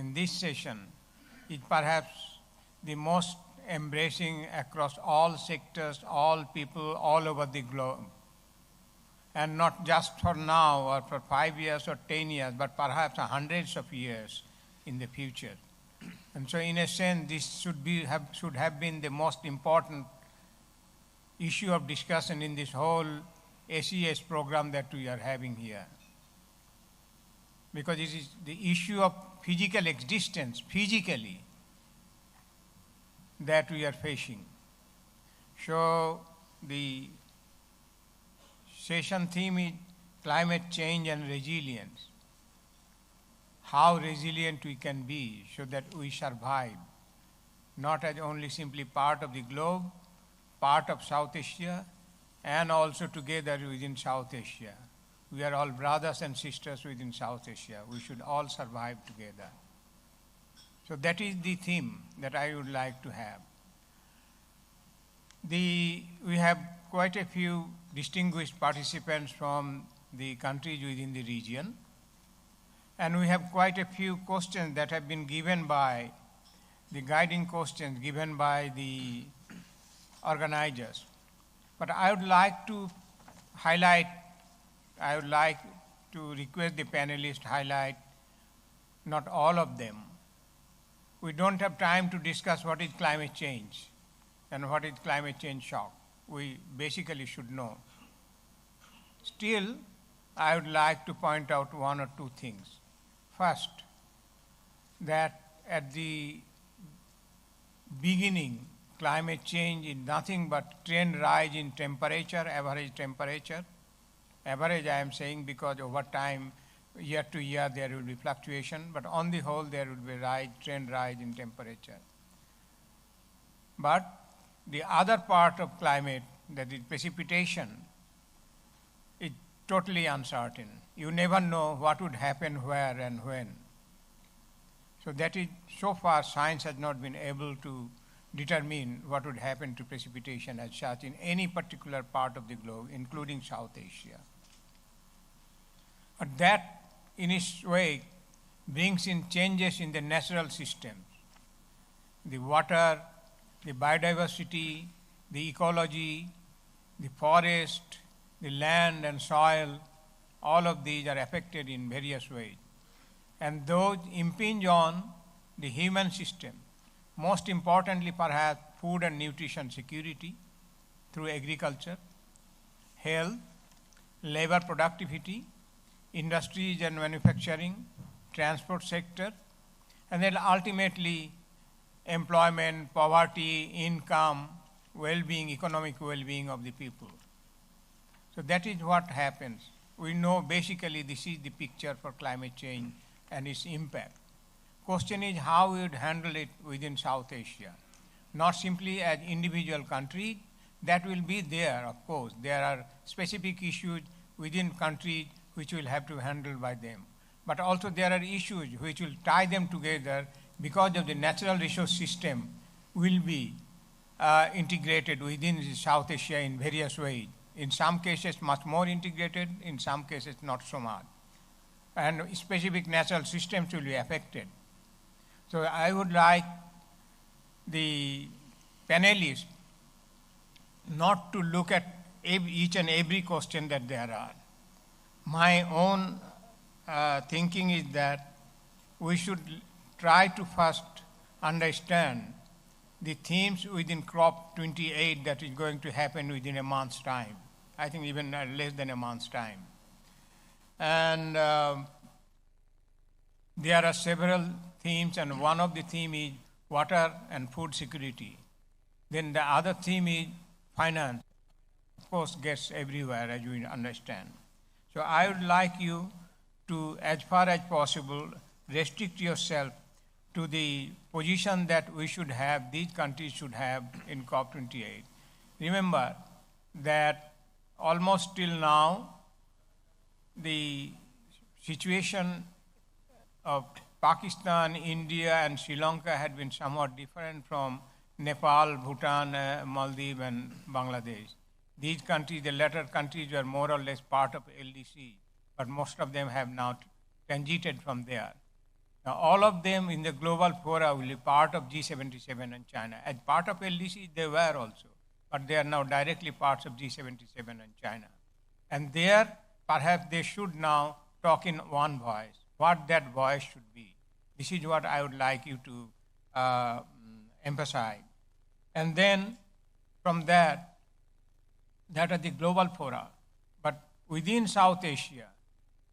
in this session is perhaps the most embracing across all sectors, all people, all over the globe. And not just for now or for 5 years or 10 years, but perhaps hundreds of years in the future. And so in a sense, this should have been the most important issue of discussion in this whole SAES program that we are having here. Because it is the issue of physical existence, physically, that we are facing. So the session theme is climate change and resilience. How resilient we can be so that we survive, not as only simply part of the globe, part of South Asia, and also together within South Asia. We are all brothers and sisters within South Asia. We should all survive together. So that is the theme that I would like to have. We have quite a few distinguished participants from the countries within the region, and we have quite a few questions that have been given by the guiding questions given by the organizers. But I would like to request the panelists to highlight not all of them. We don't have time to discuss what is climate change and what is climate change shock. We basically should know. Still, I would like to point out one or two things. First, that at the beginning, climate change is nothing but trend rise in temperature, average temperature. Average I am saying because over time, year to year, there will be fluctuation, but on the whole, there will be trend rise in temperature. But the other part of climate, that is precipitation, is totally uncertain. You never know what would happen where and when. So that is, so far, science has not been able to determine what would happen to precipitation as such in any particular part of the globe, including South Asia. But that, in its way, brings in changes in the natural systems. The water, the biodiversity, the ecology, the forest, the land and soil, all of these are affected in various ways. And those impinge on the human system. Most importantly, perhaps, food and nutrition security through agriculture, health, labor productivity, industries and manufacturing, transport sector, and then ultimately employment, poverty, income, well-being, economic well-being of the people. So that is what happens. We know basically this is the picture for climate change and its impact. Question is how we would handle it within South Asia. Not simply as individual countries, that will be there, of course. There are specific issues within countries which will have to handle by them. But also there are issues which will tie them together because of the natural resource system will be integrated within South Asia in various ways. In some cases much more integrated, in some cases not so much. And specific natural systems will be affected. So I would like the panelists not to look at each and every question that there are. My own thinking is that we should try to first understand the themes within COP28 that is going to happen within a month's time. I think even less than a month's time. And there are several themes, and one of the themes is water and food security. Then the other theme is finance. Of course, gets everywhere, as you understand. So I would like you to, as far as possible, restrict yourself to the position that we should have, these countries should have in COP28. Remember that almost till now, the situation of Pakistan, India, and Sri Lanka had been somewhat different from Nepal, Bhutan, Maldives, and Bangladesh. These countries, the latter countries, were more or less part of LDC, but most of them have now transited from there. Now, all of them in the global fora will be part of G77 and China. As part of LDC, they were also, but they are now directly parts of G77 and China. And there, perhaps they should now talk in one voice, what that voice should be. This is what I would like you to emphasize. And then from that are the global fora. But within South Asia,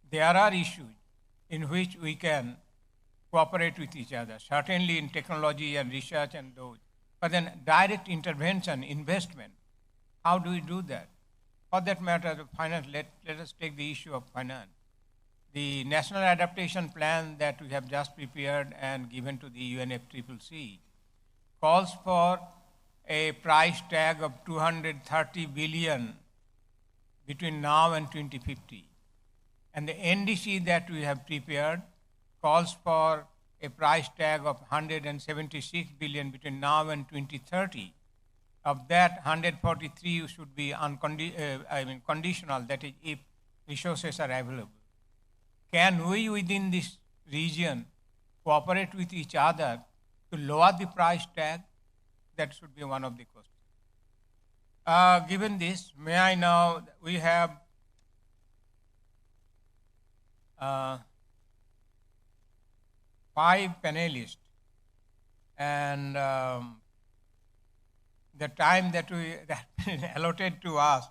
there are issues in which we can cooperate with each other, certainly in technology and research and those. But then direct intervention, investment, how do we do that? For that matter, the finance, let us take the issue of finance. The National Adaptation Plan that we have just prepared and given to the UNFCCC calls for a price tag of 230 billion between now and 2050. And the NDC that we have prepared calls for a price tag of 176 billion between now and 2030. Of that, 143 should be conditional, that is, if resources are available. Can we, within this region, cooperate with each other to lower the price tag? That should be one of the questions. Given this, may I now, we have 5 panelists, and the time that allotted to us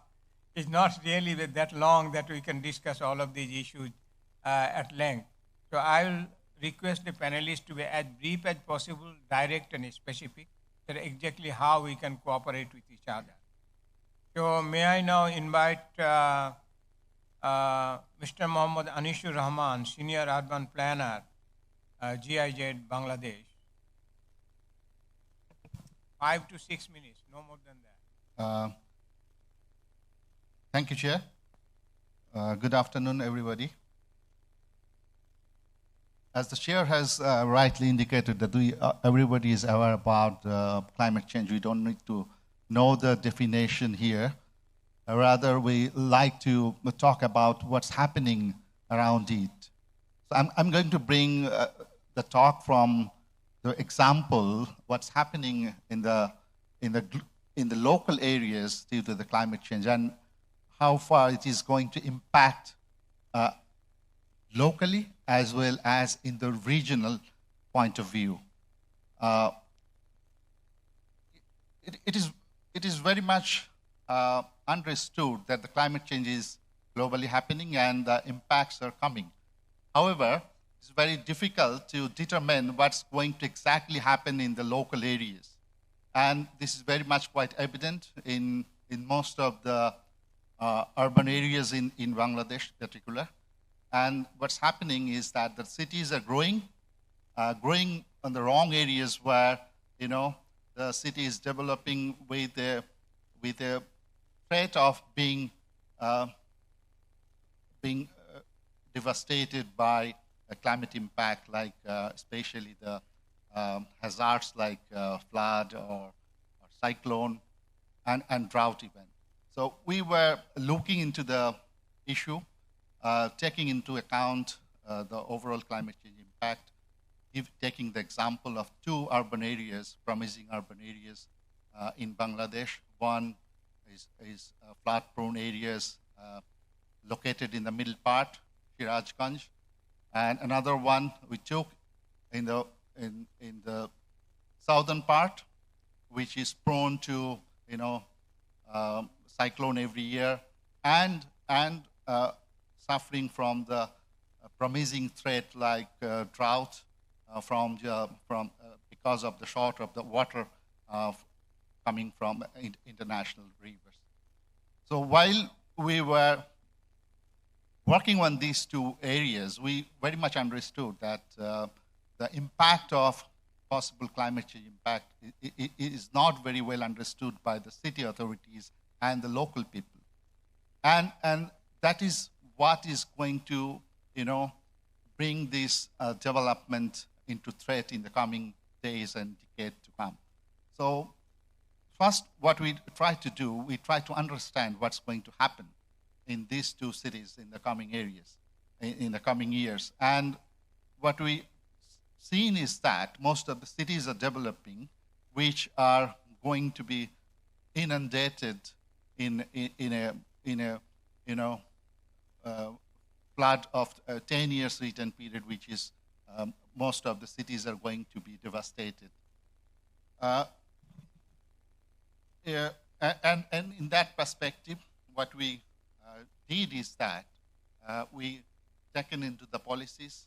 is not really that long that we can discuss all of these issues at length. So I will request the panelists to be as brief as possible, direct and specific, that exactly how we can cooperate with each other. So may I now invite Mr. Mohammad Anishur Rahman, Senior Urban Planner, GIZ, Bangladesh. 5 to 6 minutes, no more than that. Thank you, Chair. Good afternoon, everybody. As the Chair has rightly indicated that everybody is aware about climate change. We don't need to know the definition here. Rather, we like to talk about what's happening around it. So I'm going to bring the talk from the example, what's happening in the local areas due to the climate change and how far it is going to impact locally as well as in the regional point of view. It is very much understood that the climate change is globally happening and the impacts are coming. However, it's very difficult to determine what's going to exactly happen in the local areas. And this is very much quite evident in most of the urban areas in Bangladesh in particular. And what's happening is that the cities are growing on the wrong areas where, the city is developing with a threat of being devastated by a climate impact, like especially the hazards like flood or cyclone and drought event. So we were looking into the issue, taking into account the overall climate change impact, taking the example of 2 urban areas, promising urban areas in Bangladesh. One is flood-prone areas located in the middle part, Sirajganj, and another one we took in the southern part, which is prone to cyclone every year and suffering from the promising threat like drought because of the short of the water coming from international rivers. So while we were working on these 2 areas, we very much understood that the impact of possible climate change impact is not very well understood by the city authorities and the local people. And that is what is going to, bring this development into threat in the coming days and decade to come. So first, what we try to do, we try to understand what's going to happen in these 2 cities in the coming areas, in the coming years. And what we seen is that most of the cities are developing, which are going to be inundated in a flood of 10 years return period, which is most of the cities are going to be devastated. And in that perspective, what we did is that we taken into the policies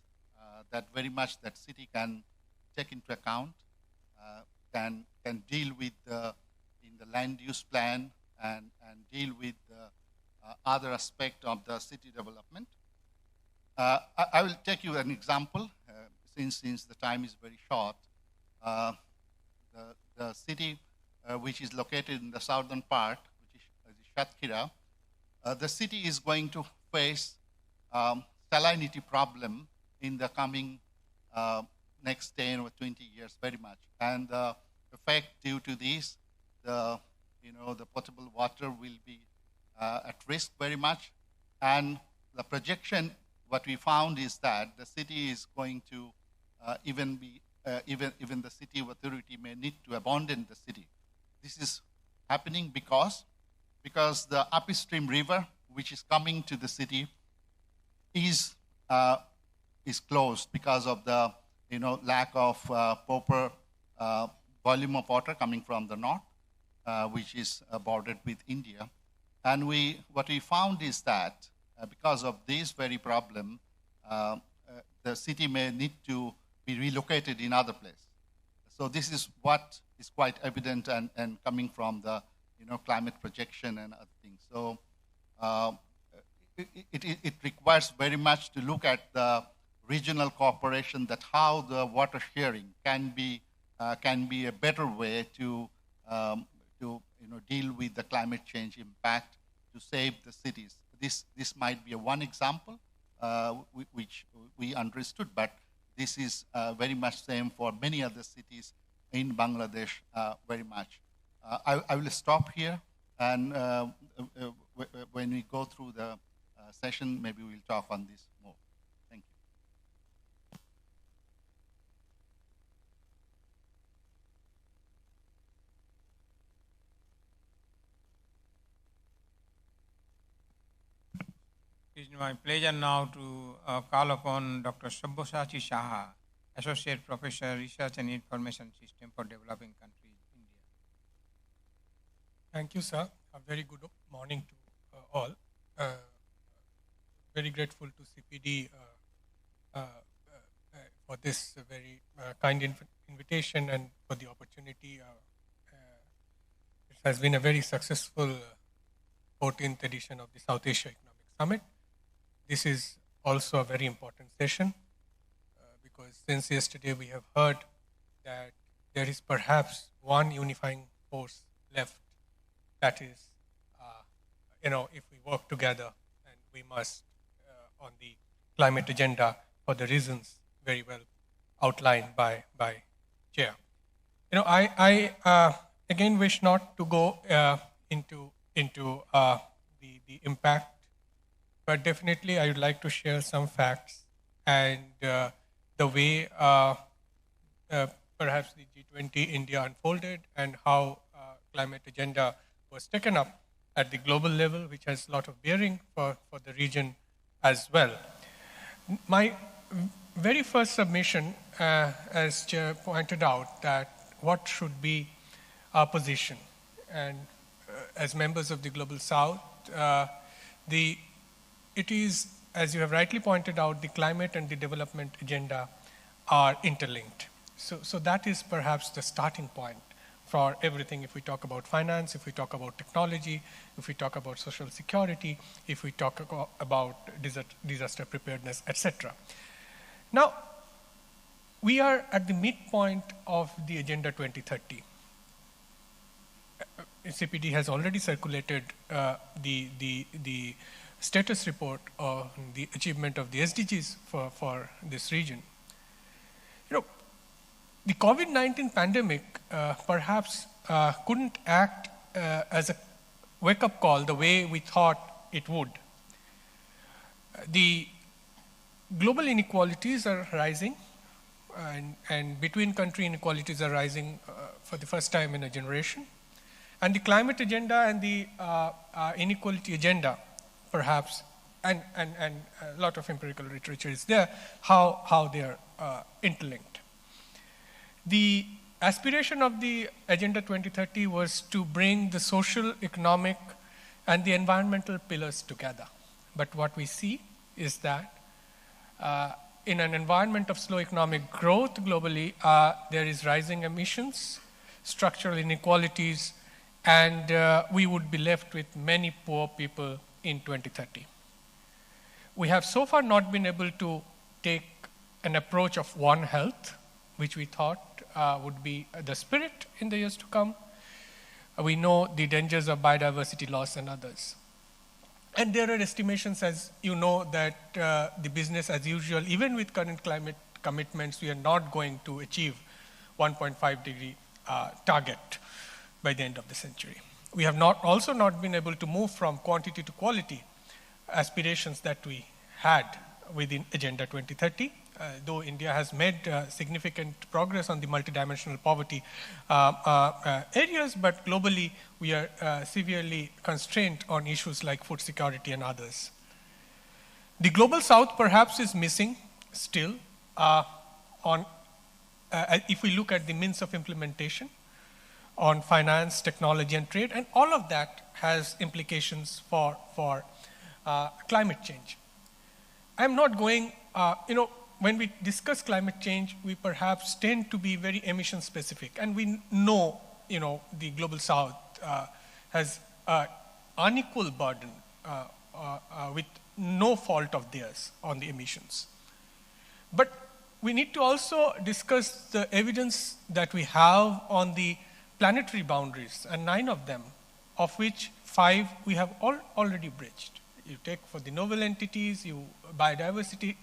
that very much that city can take into account, can deal with in the land use plan and deal with the other aspect of the city development. I will take you an example, since the time is very short. The city which is located in the southern part, which is Shatkhira, the city is going to face salinity problem in the coming next 10 or 20 years very much. And the effect due to this, the potable water will be at risk very much. And the projection, what we found is that the city is going to even the city authority may need to abandon the city. This is happening because the upstream river, which is coming to the city, is closed because of the lack of proper volume of water coming from the north, which is bordered with India. And what we found is that because of this very problem, the city may need to be relocated in other place. So this is what is quite evident and coming from the climate projection and other things. So it requires very much to look at the regional cooperation, that how the water sharing can be a better way to deal with the climate change impact to save the cities. This might be a one example which we understood, but this is very much same for many other cities in Bangladesh very much. I will stop here, and when we go through the session, maybe we'll talk on this more. Thank you. It is my pleasure now to call upon Dr. Sabyasachi Saha, Associate Professor, Research and Information System for Developing Countries, India. Thank you, sir. A very good morning to all. Very grateful to CPD for this very kind invitation and for the opportunity. It has been a very successful 14th edition of the South Asia Economic Summit. This is also a very important session because since yesterday we have heard that there is perhaps one unifying force left, that is, if we work together, and we must on the climate agenda for the reasons very well outlined by Chair. I again wish not to go into the impact, but definitely I would like to share some facts and the way perhaps the G20 India unfolded and how climate agenda was taken up at the global level, which has a lot of bearing for the region as well. My very first submission, as Chair pointed out, that what should be our position. And as members of the Global South, it is, as you have rightly pointed out, the climate and the development agenda are interlinked. So that is perhaps the starting point for everything. If we talk about finance, if we talk about technology, if we talk about social security, if we talk about disaster preparedness, etc. Now, we are at the midpoint of the Agenda 2030. CPD has already circulated the status report on the achievement of the SDGs for this region. The COVID-19 pandemic perhaps couldn't act as a wake-up call the way we thought it would. The global inequalities are rising. and between country inequalities are rising for the first time in a generation. And the climate agenda and the inequality agenda, perhaps, and a lot of empirical literature is there, how they are interlinked. The aspiration of the Agenda 2030 was to bring the social, economic, and the environmental pillars together. But what we see is that in an environment of slow economic growth globally, there is rising emissions, structural inequalities, and we would be left with many poor people in 2030. We have so far not been able to take an approach of One Health, which we thought would be the spirit in the years to come. We know the dangers of biodiversity loss and others. And there are estimations, as you know, that the business as usual, even with current climate commitments, we are not going to achieve 1.5 degree target by the end of the century. We have also not been able to move from quantity to quality aspirations that we had within Agenda 2030. Though India has made significant progress on the multidimensional poverty areas, but globally we are severely constrained on issues like food security and others. The global south perhaps is missing still if we look at the means of implementation on finance, technology, and trade, and all of that has implications for climate change. I'm not going, when we discuss climate change, we perhaps tend to be very emission specific, and we know, the global south has an unequal burden with no fault of theirs on the emissions. But we need to also discuss the evidence that we have on the planetary boundaries, and 9 of them, of which 5 we have already bridged. You take for the novel entities, biodiversity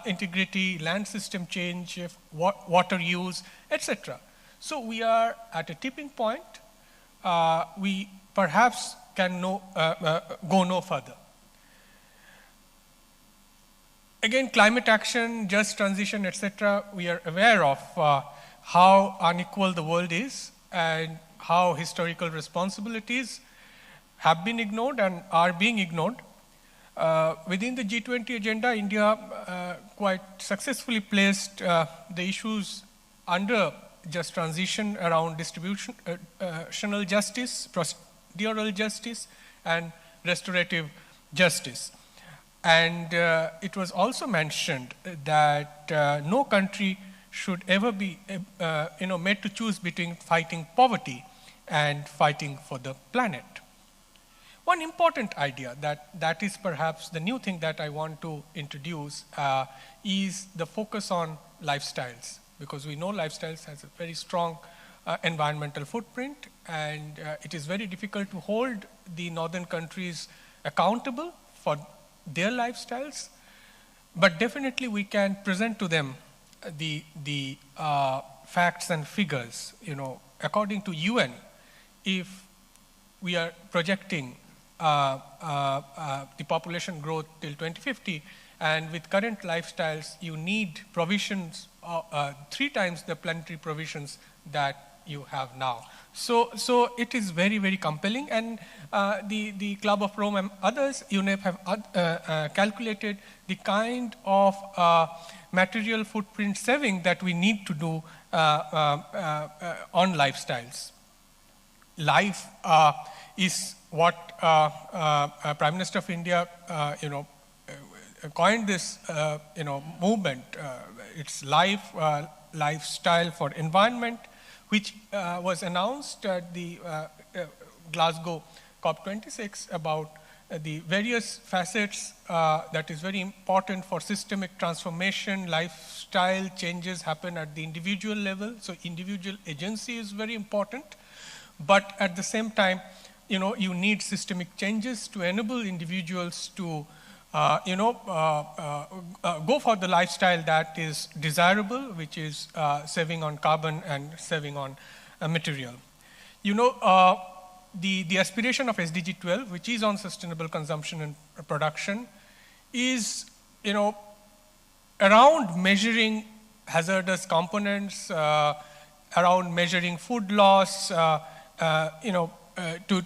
integrity, land system change, water use, etc. So we are at a tipping point. We perhaps can go no further. Again, climate action, just transition, etc. We are aware of how unequal the world is and how historical responsibilities have been ignored and are being ignored. Within the G20 agenda, India quite successfully placed the issues under just transition around distributional justice, procedural justice, and restorative justice. And it was also mentioned that no country should ever be made to choose between fighting poverty and fighting for the planet. One important idea that is perhaps the new thing that I want to introduce is the focus on lifestyles, because we know lifestyles has a very strong environmental footprint, and it is very difficult to hold the northern countries accountable for their lifestyles, but definitely we can present to them the facts and figures. According to UN, if we are projecting the population growth till 2050, and with current lifestyles, you need provisions 3 times the planetary provisions that you have now. So it is very, very compelling, and the Club of Rome and others, UNEP, have calculated the kind of material footprint saving that we need to do on lifestyles. Life is what Prime Minister of India, coined this, movement. It's lifestyle for environment, which was announced at the Glasgow COP26 about the various facets that is very important for systemic transformation. Lifestyle changes happen at the individual level, so individual agency is very important. But at the same time, you need systemic changes to enable individuals to go for the lifestyle that is desirable, which is saving on carbon and saving on material. The aspiration of SDG 12, which is on sustainable consumption and production, is around measuring hazardous components, around measuring food loss, to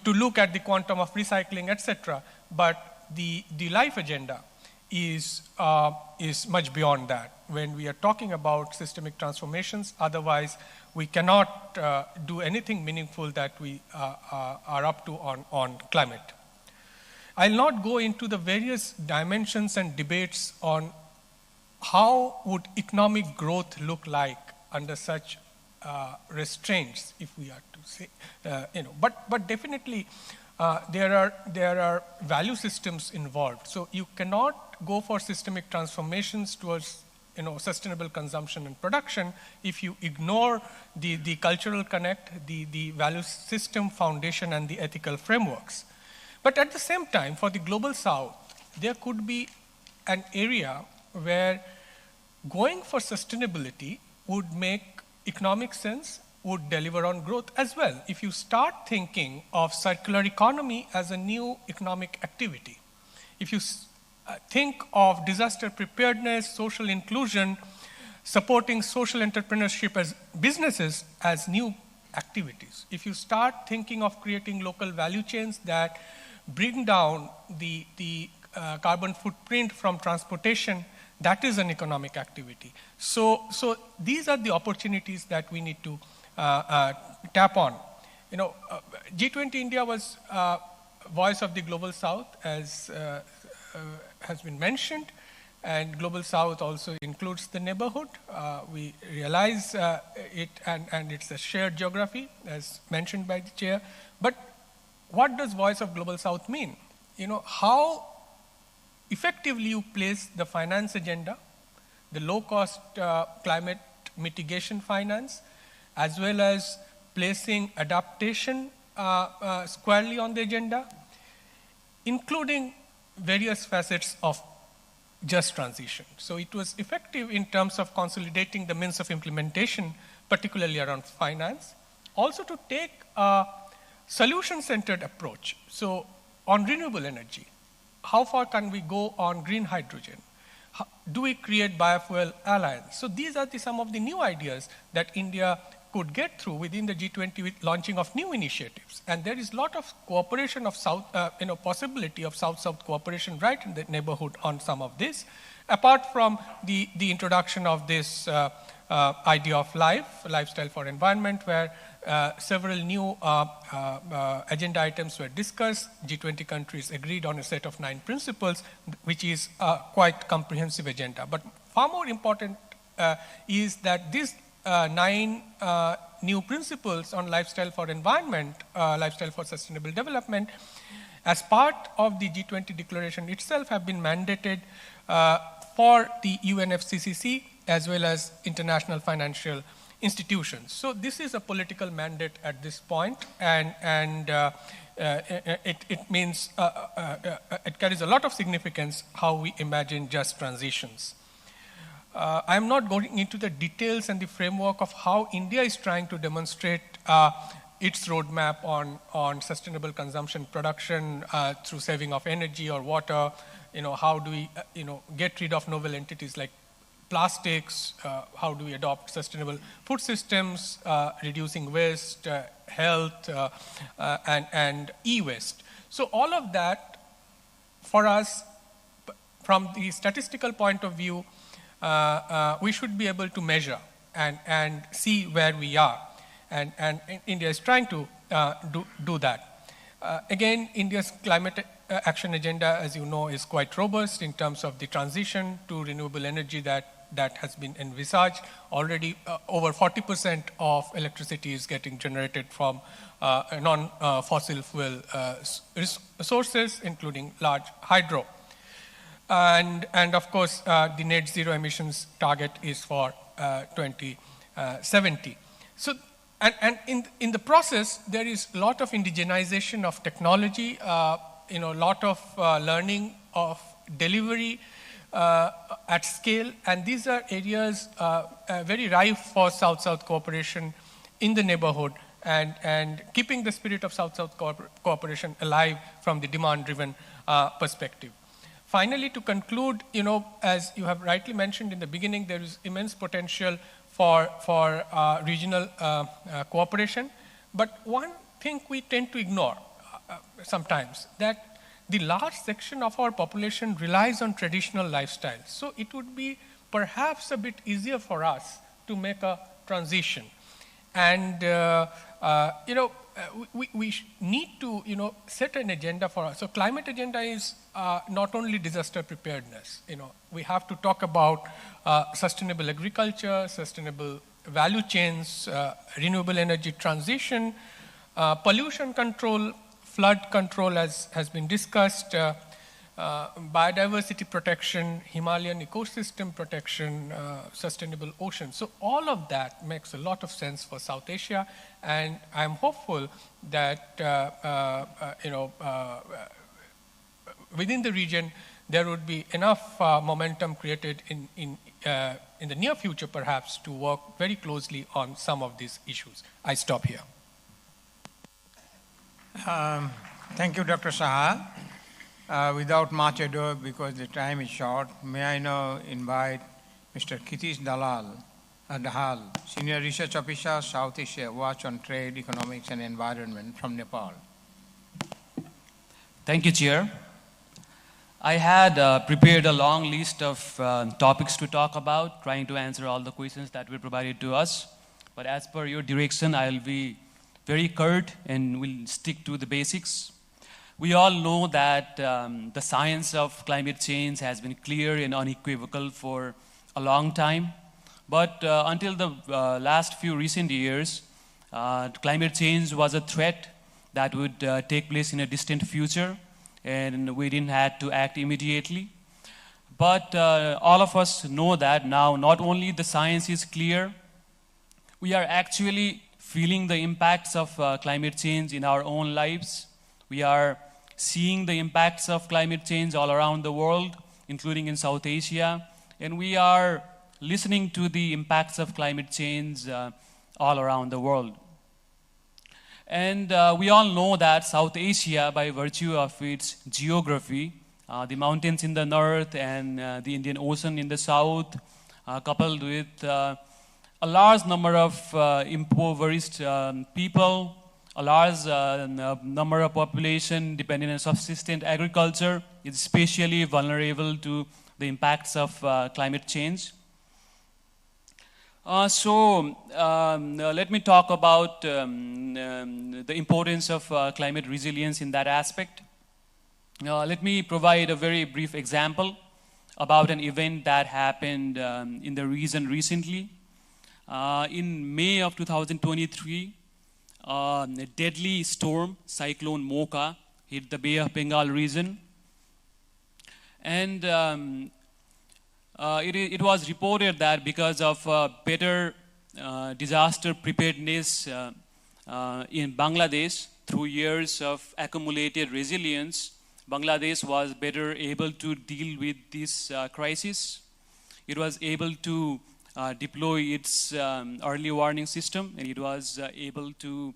look at the quantum of recycling, etc. But the life agenda is much beyond that. When we are talking about systemic transformations, otherwise we cannot do anything meaningful that we are up to on climate. I'll not go into the various dimensions and debates on how would economic growth look like under such restraints, if we are to say, but definitely there are value systems involved. So you cannot go for systemic transformations towards sustainable consumption and production if you ignore the cultural connect, the value system foundation, and the ethical frameworks. But at the same time, for the global south, there could be an area where going for sustainability would make economic sense, would deliver on growth as well. If you start thinking of circular economy as a new economic activity, if you think of disaster preparedness, social inclusion, supporting social entrepreneurship as businesses as new activities, if you start thinking of creating local value chains that bring down the carbon footprint from transportation, that is an economic activity. So these are the opportunities that we need to tap on. G20 India was voice of the global south, as has been mentioned, and global south also includes the neighborhood. We realize it, and it's a shared geography, as mentioned by the chair. But what does voice of global south mean? How effectively you place the finance agenda, the low-cost climate mitigation finance, as well as placing adaptation squarely on the agenda, including various facets of just transition. So it was effective in terms of consolidating the means of implementation, particularly around finance. Also to take a solution-centered approach. So on renewable energy, how far can we go on green hydrogen? Do we create biofuel alliance? So these are some of the new ideas that India could get through within the G20 with launching of new initiatives. And there is a lot of cooperation of possibility of South-South cooperation right in the neighborhood on some of this, apart from the introduction of this idea of lifestyle for environment, where several new agenda items were discussed. G20 countries agreed on a set of 9 principles, which is a quite comprehensive agenda. But far more important is that these 9 new principles on lifestyle for environment, lifestyle for sustainable development, as part of the G20 declaration itself, have been mandated for the UNFCCC as well as international financial institutions. So this is a political mandate at this point, and it means it carries a lot of significance how we imagine just transitions. I'm not going into the details and the framework of how India is trying to demonstrate its roadmap on sustainable consumption production through saving of energy or water. How do we get rid of novel entities like plastics, how do we adopt sustainable food systems, reducing waste, health, and e-waste. So all of that, for us, from the statistical point of view, we should be able to measure and see where we are. And India is trying to do that. Again, India's climate action agenda, as you know, is quite robust in terms of the transition to renewable energy that has been envisaged. Already over 40% of electricity is getting generated from non-fossil fuel sources, including large hydro. And of course, the net zero emissions target is for 2070. So, and in the process, there is a lot of indigenization of technology, a lot of learning of delivery at scale, and these are areas very ripe for South-South cooperation in the neighborhood, and keeping the spirit of South-South cooperation alive from the demand-driven perspective. finally, to conclude, as you have rightly mentioned in the beginning, there is immense potential for regional cooperation. But one thing we tend to ignore sometimes, that the large section of our population relies on traditional lifestyles. So it would be perhaps a bit easier for us to make a transition. And we need to set an agenda for us. So climate agenda is not only disaster preparedness. We have to talk about sustainable agriculture, sustainable value chains, renewable energy transition, pollution control, flood control, as has been discussed, biodiversity protection, Himalayan ecosystem protection, sustainable oceans. So all of that makes a lot of sense for South Asia, and I'm hopeful that within the region there would be enough momentum created in the near future, perhaps, to work very closely on some of these issues. I stop here. Thank you, Dr. Saha. Without much ado, because the time is short, may I now invite Mr. Kitish Dahal, Senior Research Officer, South Asia, Watch on Trade, Economics and Environment from Nepal. Thank you, Chair. I had prepared a long list of topics to talk about, trying to answer all the questions that were provided to us. But as per your direction, I'll be very curt and will stick to the basics. We all know that the science of climate change has been clear and unequivocal for a long time. But until the last few recent years, climate change was a threat that would take place in a distant future, and we didn't have to act immediately. But all of us know that now not only the science is clear, we are actually feeling the impacts of climate change in our own lives. We are seeing the impacts of climate change all around the world, including in South Asia, and we are listening to the impacts of climate change all around the world. And we all know that South Asia, by virtue of its geography, the mountains in the north and the Indian Ocean in the south, coupled with a large number of impoverished people, a large number of population depending on subsistence agriculture, is especially vulnerable to the impacts of climate change. Let me talk about the importance of climate resilience in that aspect. Let me provide a very brief example about an event that happened in the region recently. In May of 2023, a deadly storm, Cyclone Mocha, hit the Bay of Bengal region. And it was reported that because of better disaster preparedness in Bangladesh, through years of accumulated resilience, Bangladesh was better able to deal with this crisis. It was able to deploy its early warning system, and it was able to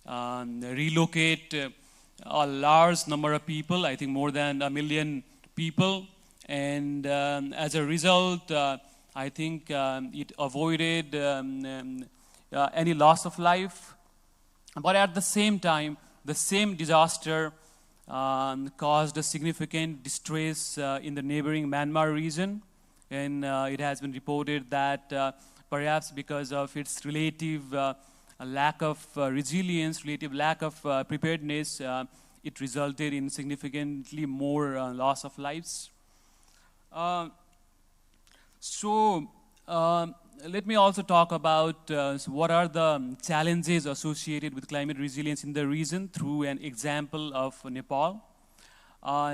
relocate a large number of people, I think more than 1 million people. And as a result, I think it avoided any loss of life. But at the same time, the same disaster caused a significant distress in the neighboring Myanmar region. And it has been reported that perhaps because of its relative lack of resilience, relative lack of preparedness, it resulted in significantly more loss of lives. Let me also talk about what are the challenges associated with climate resilience in the region through an example of Nepal.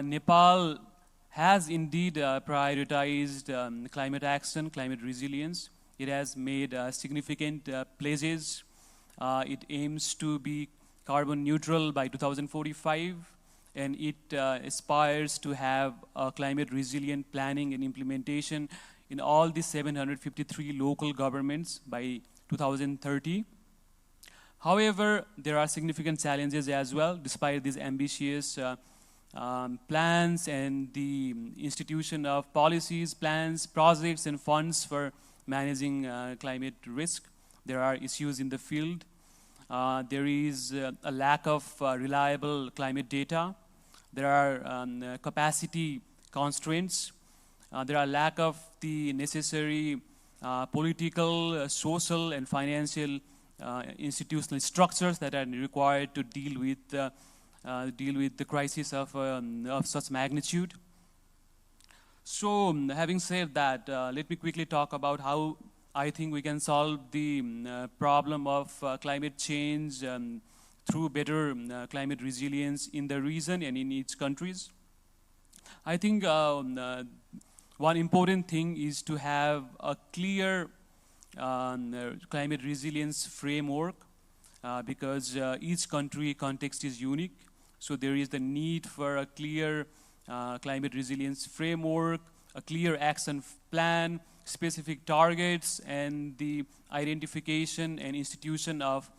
Nepal has indeed prioritized climate action, climate resilience. It has made significant pledges. It aims to be carbon neutral by 2045, and it aspires to have climate resilient planning and implementation in all the 753 local governments by 2030. However, there are significant challenges as well, despite these ambitious plans and the institution of policies, plans, projects, and funds for managing climate risk. There are issues in the field. There is a lack of reliable climate data. There are capacity constraints. There are lack of the necessary political, social, and financial institutional structures that are required to deal with the crisis of such magnitude. So, having said that, let me quickly talk about how I think we can solve the problem of climate change through better climate resilience in the region and in its countries. I think one important thing is to have a clear climate resilience framework because each country context is unique. So there is the need for a clear climate resilience framework, a clear action plan, specific targets, and the identification and institution of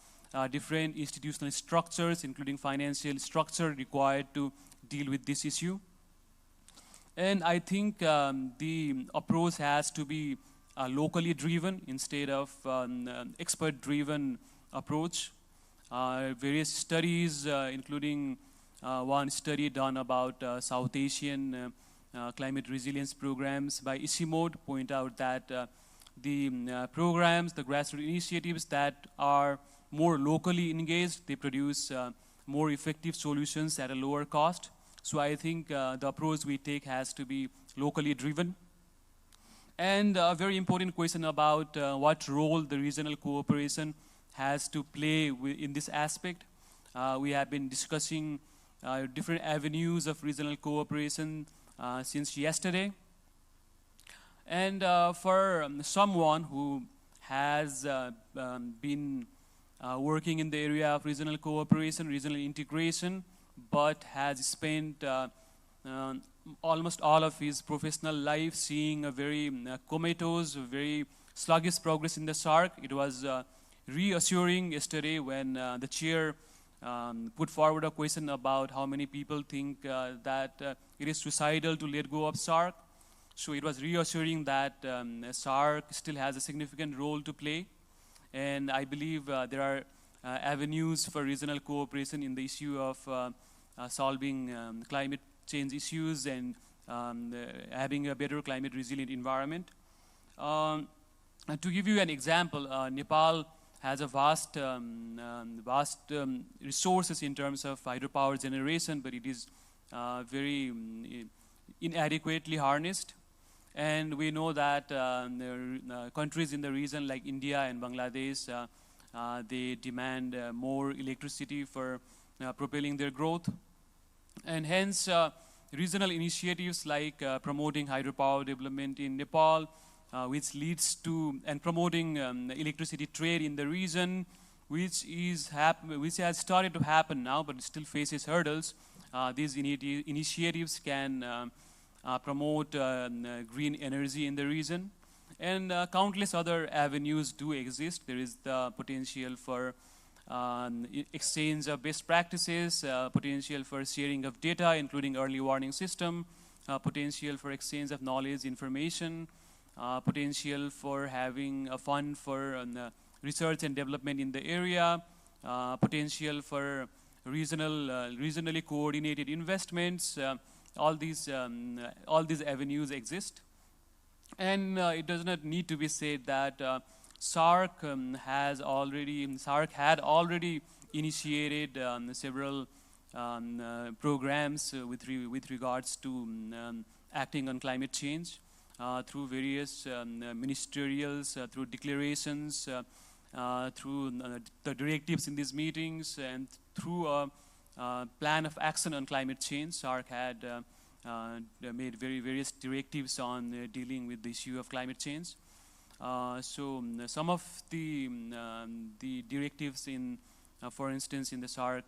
different institutional structures, including financial structure required to deal with this issue. And I think the approach has to be locally driven instead of expert-driven approach. Various studies, including one study done about South Asian climate resilience programs by ICIMOD, point out that the programs, the grassroots initiatives that are more locally engaged, they produce more effective solutions at a lower cost. So I think the approach we take has to be locally driven. And a very important question about what role the regional cooperation has to play in this aspect. We have been discussing different avenues of regional cooperation since yesterday. And for someone who has been working in the area of regional cooperation, regional integration, but has spent almost all of his professional life seeing a very comatose, very sluggish progress in the SAARC. It was reassuring yesterday when the chair put forward a question about how many people think that it is suicidal to let go of SAARC. So it was reassuring that SAARC still has a significant role to play. And I believe there are avenues for regional cooperation in the issue of solving climate change issues and having a better climate resilient environment. To give you an example, Nepal has a vast resources in terms of hydropower generation, but it is very inadequately harnessed. And we know that countries in the region like India and Bangladesh, they demand more electricity for propelling their growth. And hence, regional initiatives like promoting hydropower development in Nepal, which leads to, and promoting electricity trade in the region, which has started to happen now, but still faces hurdles. These initiatives can promote green energy in the region. And countless other avenues do exist. There is the potential for exchange of best practices, potential for sharing of data, including early warning system, potential for exchange of knowledge, information, potential for having a fund for research and development in the area, potential for regionally coordinated investments. All these avenues exist. And it does not need to be said that SAARC had already initiated several programs with regards to acting on climate change through various ministerials, through declarations, through the directives in these meetings, and through a plan of action on climate change. SAARC had made various directives on dealing with the issue of climate change. So some of the directives in, for instance, in the SAARC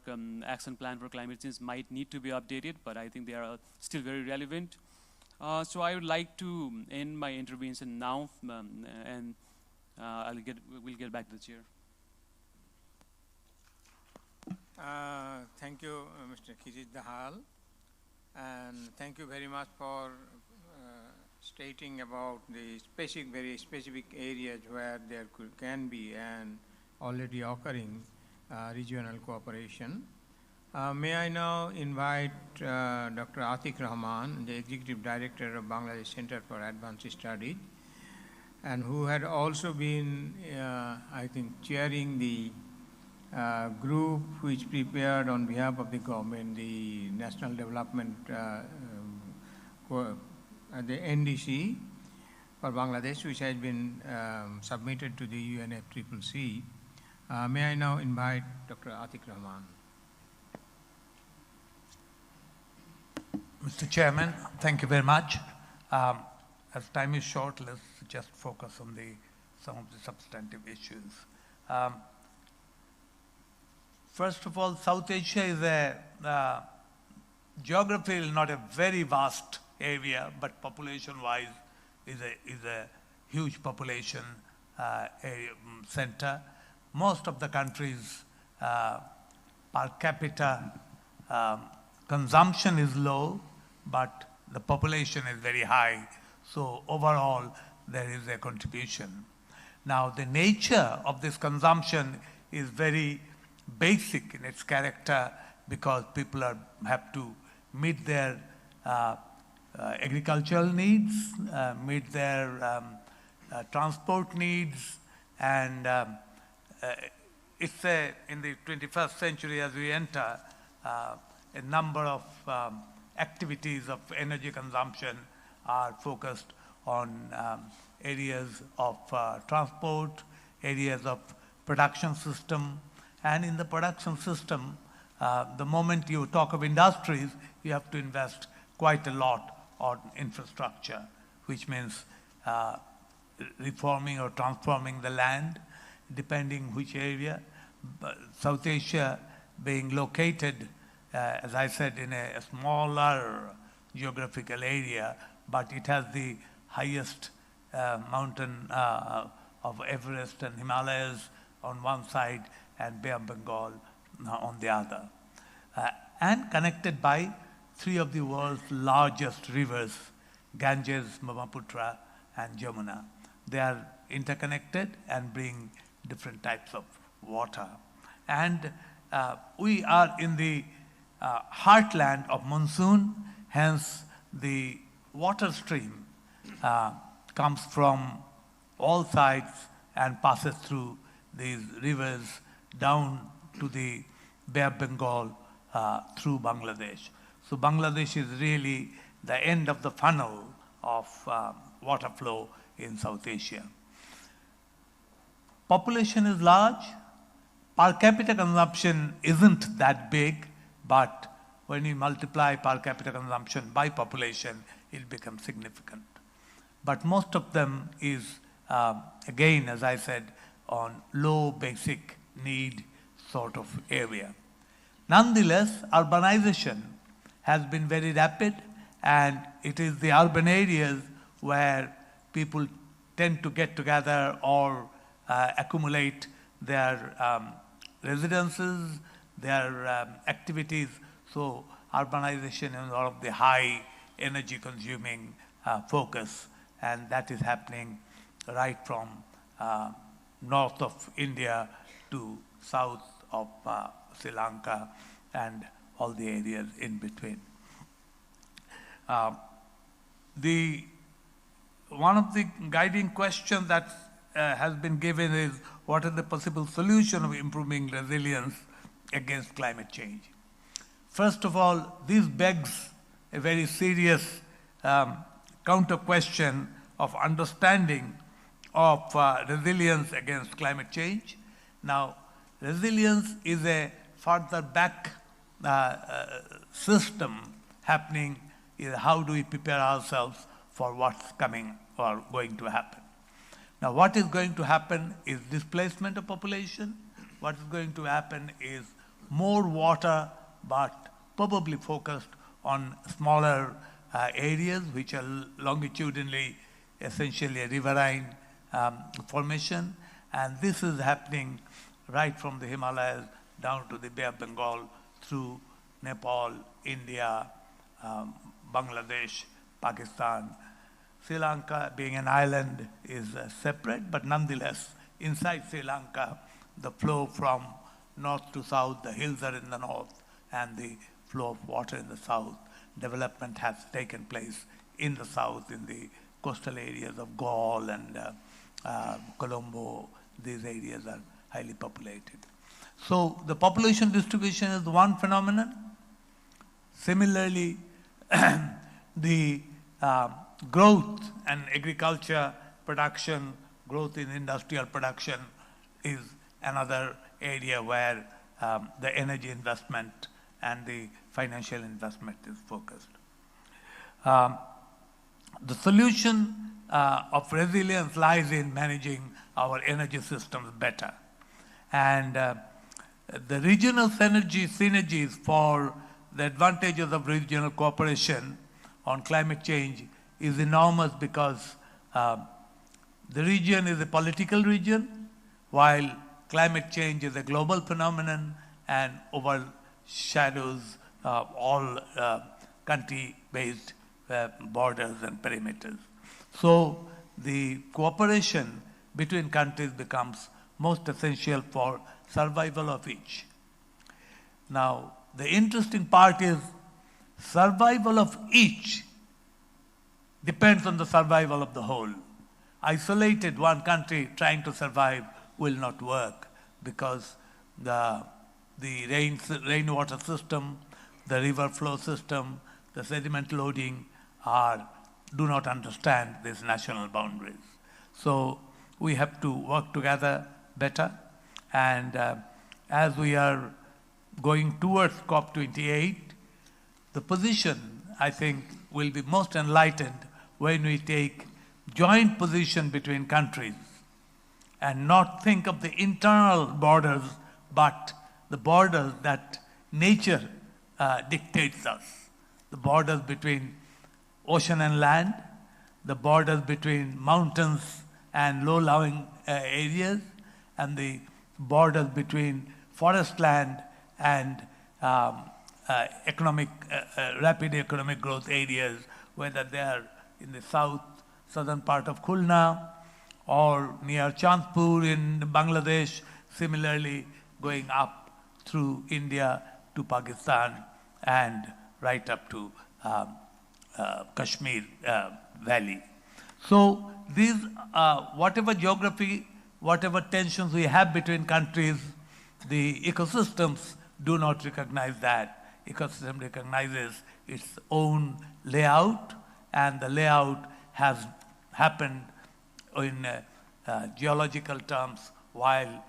action plan for climate change might need to be updated, but I think they are still very relevant. So I would like to end my intervention now, and we'll get back to the chair. Thank you, Mr. Kizit Dahal. and thank you very much for stating about the specific, very specific areas where there can be and already occurring regional cooperation. May I now invite Dr. Atiq Rahman, the Executive Director of Bangladesh Center for Advanced Studies, and who had also been, I think, chairing the group which prepared on behalf of the government the National Development, the NDC for Bangladesh, which has been submitted to the UNFCCC. May I now invite Dr. Atiq Rahman. Mr. Chairman, thank you very much. As time is short, let's just focus on some of the substantive issues. First of all, South Asia is geographically not a very vast area, but population-wise is a huge population area, center. Most of the countries per capita consumption is low, but the population is very high. So overall, there is a contribution. Now, the nature of this consumption is very basic in its character because people have to meet their agricultural needs, meet their transport needs, and in the 21st century as we enter, a number of activities of energy consumption are focused on areas of transport, areas of production system, and in the production system, the moment you talk of industries, you have to invest quite a lot on infrastructure, which means reforming or transforming the land, depending which area. South Asia being located, as I said, in a smaller geographical area, but it has the highest mountain of Everest and Himalayas on one side and Bay of Bengal on the other. And connected by three of the world's largest rivers, Ganges, Brahmaputra, and Jamuna. They are interconnected and bring different types of water. And we are in the heartland of monsoon, hence the water stream comes from all sides and passes through these rivers down to the Bay of Bengal through Bangladesh. So Bangladesh is really the end of the funnel of water flow in South Asia. Population is large. Per capita consumption isn't that big, but when you multiply per capita consumption by population, it becomes significant. But most of them is, again, as I said, on low basic need sort of area. Nonetheless, urbanization has been very rapid, and it is the urban areas where people tend to get together or accumulate their residences, their activities. So urbanization is one of the high energy consuming focus, and that is happening right from north of India to south of Sri Lanka and all the areas in between. One of the guiding questions that has been given is, what is the possible solution of improving resilience against climate change? First of all, this begs a very serious counter question of understanding of resilience against climate change. Now, resilience is a further back system happening. How do we prepare ourselves for what's coming or going to happen? Now, what is going to happen is displacement of population. What is going to happen is more water, but probably focused on smaller areas which are longitudinally, essentially a riverine formation. And this is happening right from the Himalayas down to the Bay of Bengal through Nepal, India, Bangladesh, Pakistan. Sri Lanka, being an island, is separate, but nonetheless, inside Sri Lanka, the flow from north to south, the hills are in the north, and the flow of water in the south. Development has taken place in the south, in the coastal areas of Galle and Colombo. These areas are highly populated. So the population distribution is one phenomenon. Similarly, the growth and agriculture production, growth in industrial production is another area where the energy investment and the financial investment is focused. The solution of resilience lies in managing our energy systems better. And the regional synergies for the advantages of regional cooperation on climate change is enormous because the region is a political region, while climate change is a global phenomenon and overshadows all country-based borders and perimeters. So the cooperation between countries becomes most essential for survival of each. Now, the interesting part is survival of each depends on the survival of the whole. Isolated one country trying to survive will not work because the rainwater system, the river flow system, the sediment loading do not understand these national boundaries. So we have to work together better. And as we are going towards COP28, the position, I think, will be most enlightened when we take joint position between countries and not think of the internal borders, but the borders that nature dictates us. The borders between ocean and land, the borders between mountains and low-lying areas, and the borders between forest land and rapid economic growth areas, whether they are in the southern part of Khulna or near Chandpur in Bangladesh, similarly going up through India to Pakistan and right up to Kashmir Valley. So these, whatever geography, whatever tensions we have between countries, the ecosystems do not recognize that. Ecosystem recognizes its own layout, and the layout has happened in geological terms, while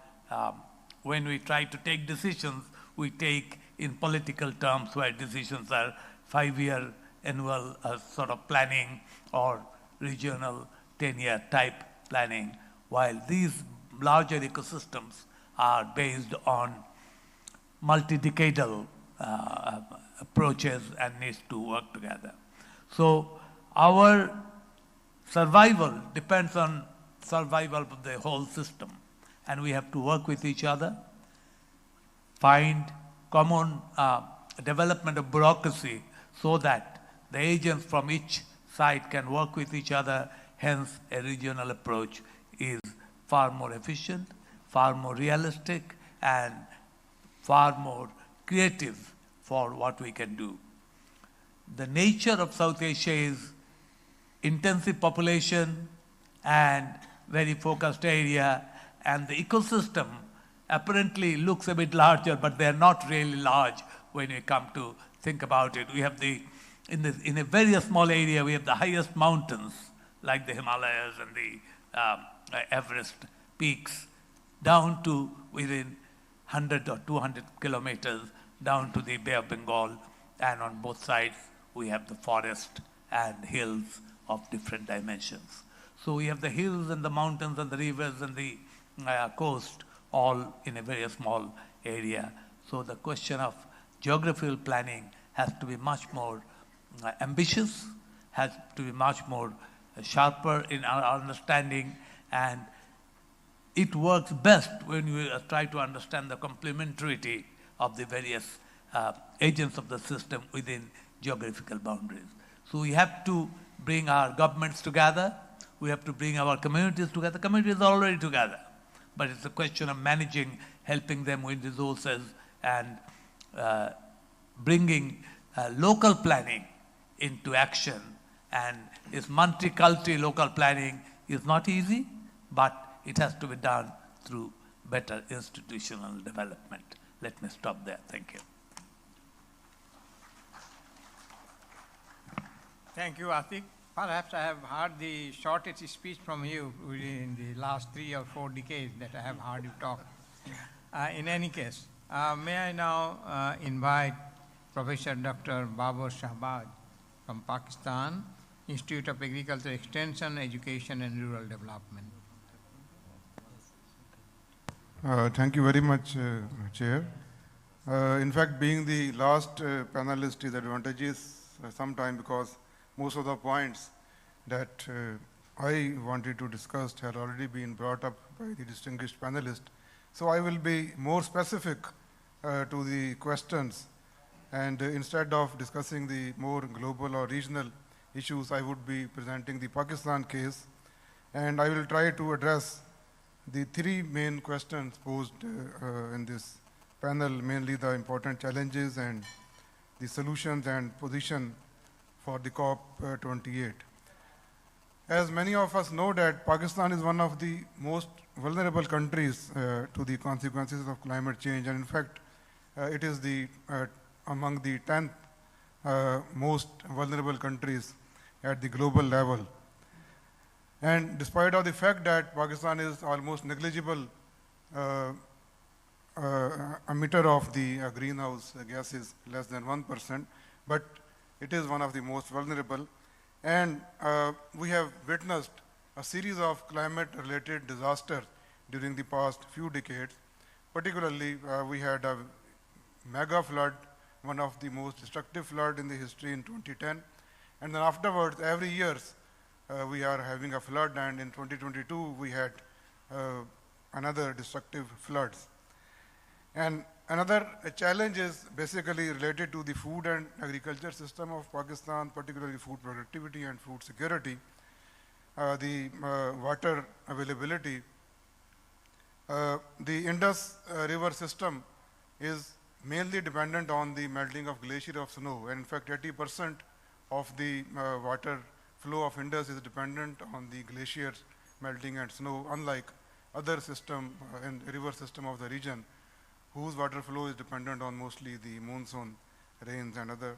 when we try to take decisions, we take in political terms where decisions are 5-year annual sort of planning or regional 10-year type planning, while these larger ecosystems are based on multi-decadal approaches and needs to work together. So our survival depends on survival of the whole system, and we have to work with each other, find common development of bureaucracy so that the agents from each side can work with each other. Hence, a regional approach is far more efficient, far more realistic, and far more creative for what we can do. The nature of South Asia is intensive population and very focused area, and the ecosystem apparently looks a bit larger, but they are not really large when we come to think about it. We have in a very small area, we have the highest mountains, like the Himalayas and the Everest peaks, down to within 100 or 200 kilometers, down to the Bay of Bengal, and on both sides, we have the forest and hills of different dimensions. So we have the hills and the mountains and the rivers and the coast all in a very small area. So the question of geographical planning has to be much more ambitious, has to be much more sharper in our understanding, and it works best when we try to understand the complementarity of the various agents of the system within geographical boundaries. So we have to bring our governments together. We have to bring our communities together. Communities are already together. But it's a question of managing, helping them with resources, and bringing local planning into action. And this multicultural local planning is not easy, but it has to be done through better institutional development. Let me stop there. Thank you. Thank you, Atik. Perhaps I have heard the shortest speech from you in the last 3 or 4 decades that I have heard you talk. In any case, may I now invite Professor Dr. Babar Shahbaz from Pakistan, Institute of Agriculture Extension, Education and Rural Development. Thank you very much, Chair. In fact, being the last panelist is advantageous sometime because most of the points that I wanted to discuss had already been brought up by the distinguished panelist. So I will be more specific to the questions, and instead of discussing the more global or regional issues, I would be presenting the Pakistan case, and I will try to address the 3 main questions posed in this panel, mainly the important challenges and the solutions and position for the COP28. As many of us know that Pakistan is one of the most vulnerable countries to the consequences of climate change, and in fact, it is the among the 10th most vulnerable countries at the global level. And despite of the fact that Pakistan is almost negligible emitter of the greenhouse gases, less than 1%, but it is one of the most vulnerable. And we have witnessed a series of climate-related disasters during the past few decades. Particularly, we had a mega flood, one of the most destructive flood in the history in 2010. And then afterwards, every year, we are having a flood, and in 2022, we had another destructive floods. And another challenge is basically related to the food and agriculture system of Pakistan, particularly food productivity and food security, the water availability. The Indus River system is mainly dependent on the melting of glacier of snow, and in fact 80% of the water flow of Indus is dependent on the glaciers melting and snow, unlike other system in river system of the region, whose water flow is dependent on mostly the monsoon rains and other.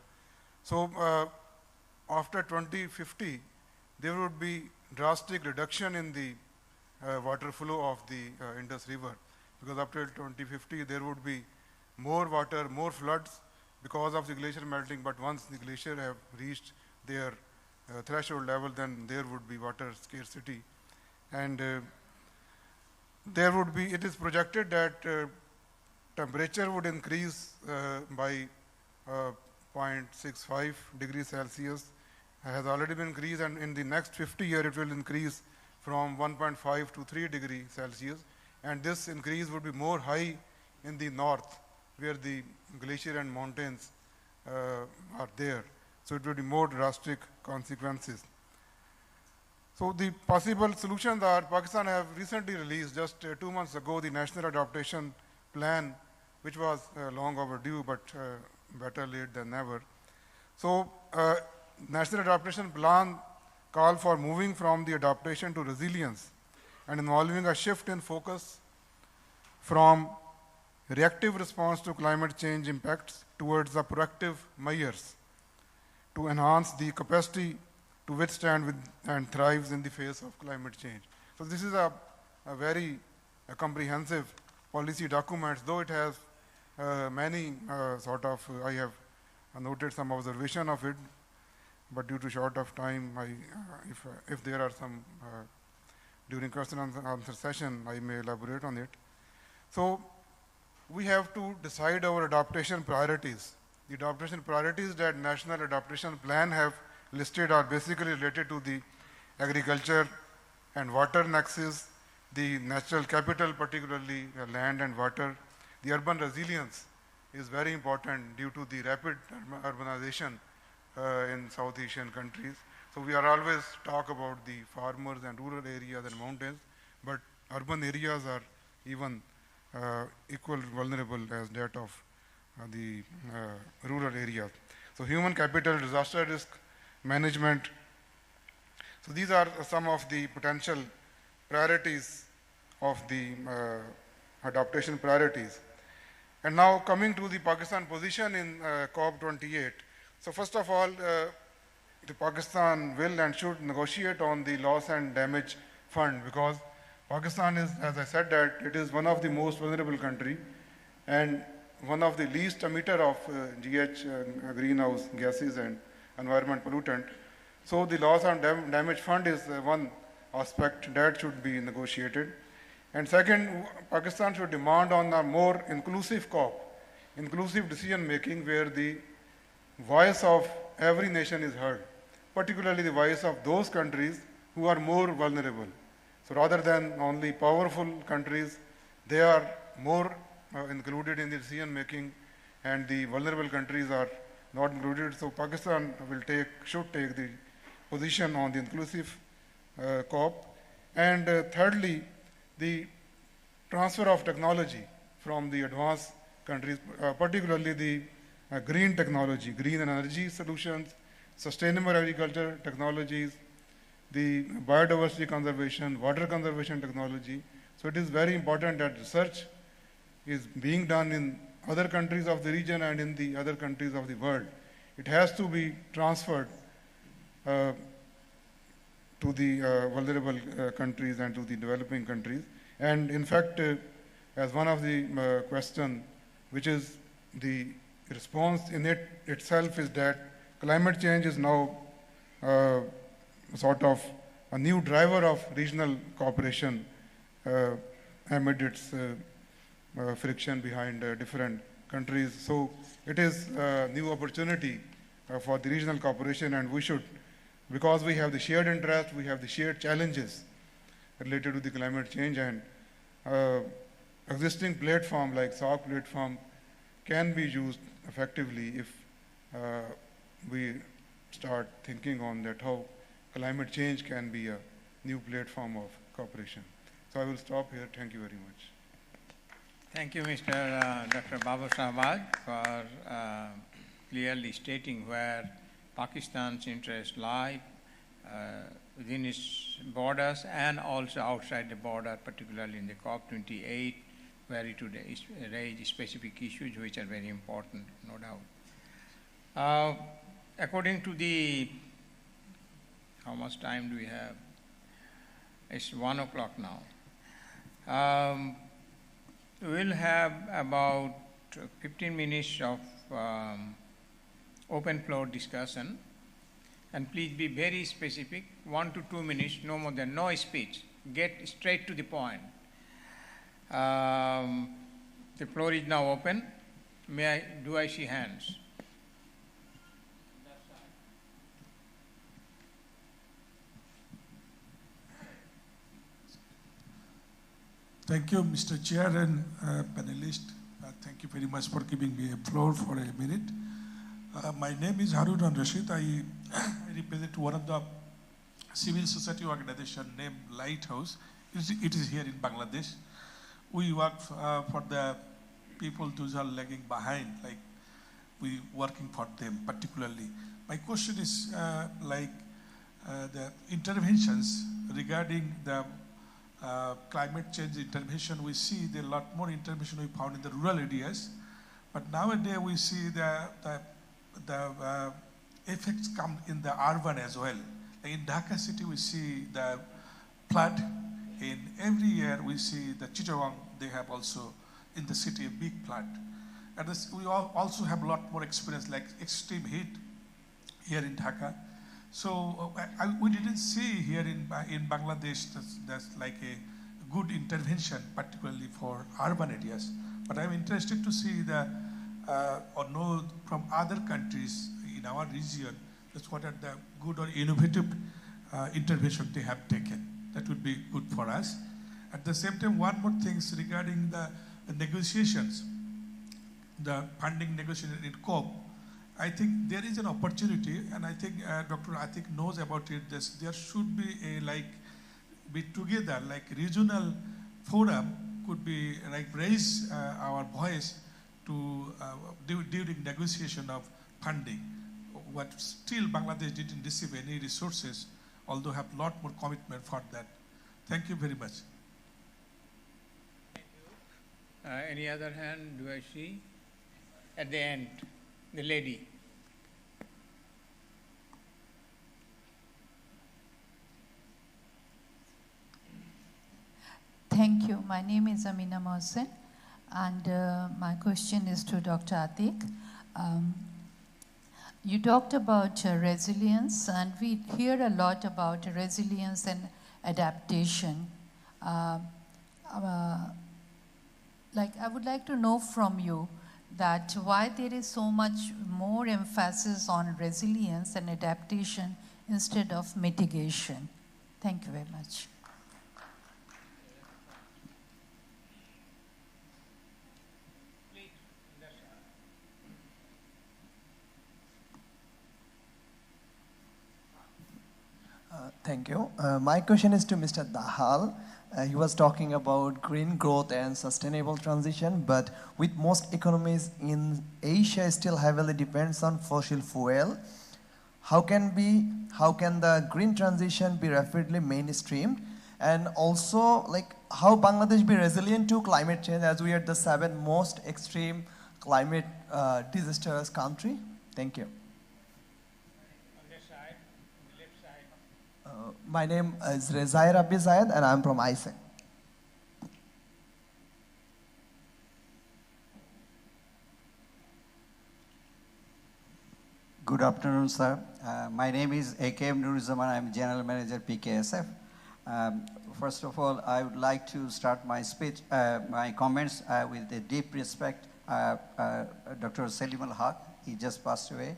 So after 2050, there would be drastic reduction in the water flow of the Indus River, because up till 2050, there would be more water, more floods because of the glacier melting, but once the glacier have reached their threshold level, then there would be water scarcity. And there would be, it is projected that temperature would increase by 0.65 degrees Celsius, has already been increased, and in the next 50 years it will increase from 1.5 to 3 degrees Celsius. And this increase would be more high in the north, where the glacier and mountains are there. So it would be more drastic consequences. So the possible solutions are, Pakistan have recently released, just 2 months ago, the National Adaptation Plan, which was long overdue, but better late than never. So National Adaptation Plan called for moving from the adaptation to resilience and involving a shift in focus from reactive response to climate change impacts towards the proactive measures to enhance the capacity to withstand and thrive in the face of climate change. So this is a very comprehensive policy document, though it has many I have noted some observation of it, but due to short of time, if there are some during question and answer session, I may elaborate on it. So we have to decide our adaptation priorities. The adaptation priorities that National Adaptation Plan have listed are basically related to the agriculture and water nexus, the natural capital, particularly land and water. The urban resilience is very important due to the rapid urbanization in South Asian countries. So we are always talk about the farmers and rural areas and mountains, but urban areas are even equal vulnerable as that of the rural areas. So human capital, disaster risk management. So these are some of the potential priorities of the adaptation priorities. And now coming to the Pakistan position in COP28. So first of all, the Pakistan will and should negotiate on the loss and damage fund, because Pakistan is, as I said, that it is one of the most vulnerable country and one of the least emitter of greenhouse gases and environment pollutant. So the loss and damage fund is one aspect that should be negotiated. And second, Pakistan should demand on a more inclusive COP, inclusive decision making, where the voice of every nation is heard, particularly the voice of those countries who are more vulnerable. So rather than only powerful countries, they are more included in the decision making, and the vulnerable countries are not included. So Pakistan should take the position on the inclusive COP. And thirdly, the transfer of technology from the advanced countries, particularly the green technology, green energy solutions, sustainable agriculture technologies, the biodiversity conservation, water conservation technology. So it is very important that research is being done in other countries of the region and in the other countries of the world. It has to be transferred to the vulnerable countries and to the developing countries. And in fact, as one of the question, which is the response in it itself, is that climate change is now sort of a new driver of regional cooperation amid its friction behind different countries. So it is a new opportunity for the regional cooperation, and we should, because we have the shared interest, we have the shared challenges related to the climate change, and existing platform like SAES platform can be used effectively if we start thinking on that, how climate change can be a new platform of cooperation. So I will stop here. Thank you very much. Thank you, Mr. Dr. Babu Shahbaz, for clearly stating where Pakistan's interests lie within its borders and also outside the border, particularly in the COP28, where it would raise specific issues which are very important, no doubt. According to the, how much time do we have? It's 1 o'clock now. We'll have about 15 minutes of open floor discussion, and please be very specific, 1 to 2 minutes, no more than, no speech, get straight to the point. The floor is now open. Do I see hands? Thank you, Mr. Chair and panelist. Thank you very much for giving me a floor for a minute. My name is Harun Rashid. I represent one of the civil society organization named Lighthouse. It is here in Bangladesh. We work for the people those are lagging behind, like we working for them particularly. My question is the interventions regarding the climate change intervention. We see there a lot more intervention we found in the rural areas, but nowadays we see the effects come in the urban as well. In Dhaka city, we see the flood. In every year, we see the Chittagong, they have also in the city a big flood. And we also have a lot more experience like extreme heat here in Dhaka. So we didn't see here in Bangladesh that's like a good intervention, particularly for urban areas. But I'm interested to see or know from other countries in our region, that's what are the good or innovative intervention they have taken. That would be good for us. At the same time, one more thing regarding the negotiations, the funding negotiation in COP. I think there is an opportunity, and I think Dr. Atik knows about it. There should be be together, like regional forum could be like raise our voice to during negotiation of funding. What still Bangladesh didn't receive any resources, although have a lot more commitment for that. Thank you very much. Thank you. Any other hand do I see? At the end, the lady. Thank you. My name is Amina Mohsen, and my question is to Dr. Atik. You talked about resilience, and we hear a lot about resilience and adaptation. I would like to know from you that why there is so much more emphasis on resilience and adaptation instead of mitigation. Thank you very much. Thank you. My question is to Mr. Dahal. He was talking about green growth and sustainable transition, but with most economies in Asia still heavily depends on fossil fuel, how can the green transition be rapidly mainstreamed? And also, how Bangladesh be resilient to climate change, as we are the 7th most extreme climate disastrous country? Thank you. My name is Rezair Abdi Zayed, and I'm from ISEC. Good afternoon, sir. My name is AKM Nuruzaman. I'm General Manager, PKSF. First of all, I would like to start my speech, my comments with a deep respect. Dr. Selim Al-Haq, he just passed away.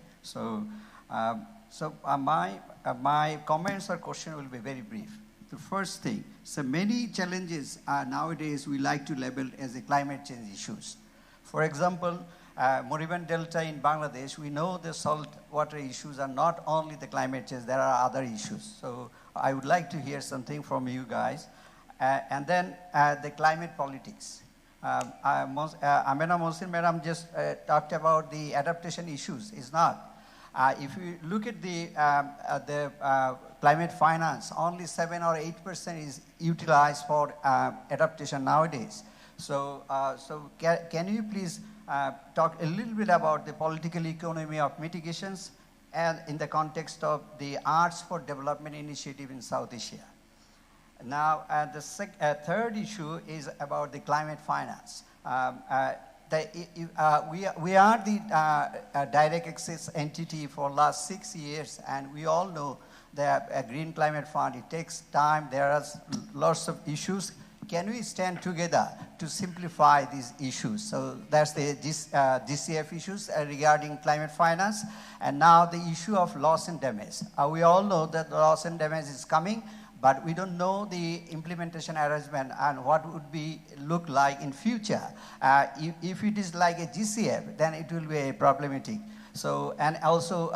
My comments or question will be very brief. The first thing, so many challenges nowadays we like to label as a climate change issues. For example, Moribund Delta in Bangladesh, we know the salt water issues are not only the climate change, there are other issues. So I would like to hear something from you guys. And then the climate politics. Amina Mohsen Madam just talked about the adaptation issues. It's not. If you look at the climate finance, only 7 or 8% is utilized for adaptation nowadays. So can you please talk a little bit about the political economy of mitigations and in the context of the Arts for Development initiative in South Asia? Now, the third issue is about the climate finance. We are the direct access entity for last 6 years, and we all know that a Green Climate Fund, it takes time, there are lots of issues. Can we stand together to simplify these issues? So that's the GCF issues regarding climate finance. And now the issue of loss and damage. We all know that the loss and damage is coming, but we don't know the implementation arrangement and what would be look like in future. If it is like a GCF, then it will be problematic. So, and also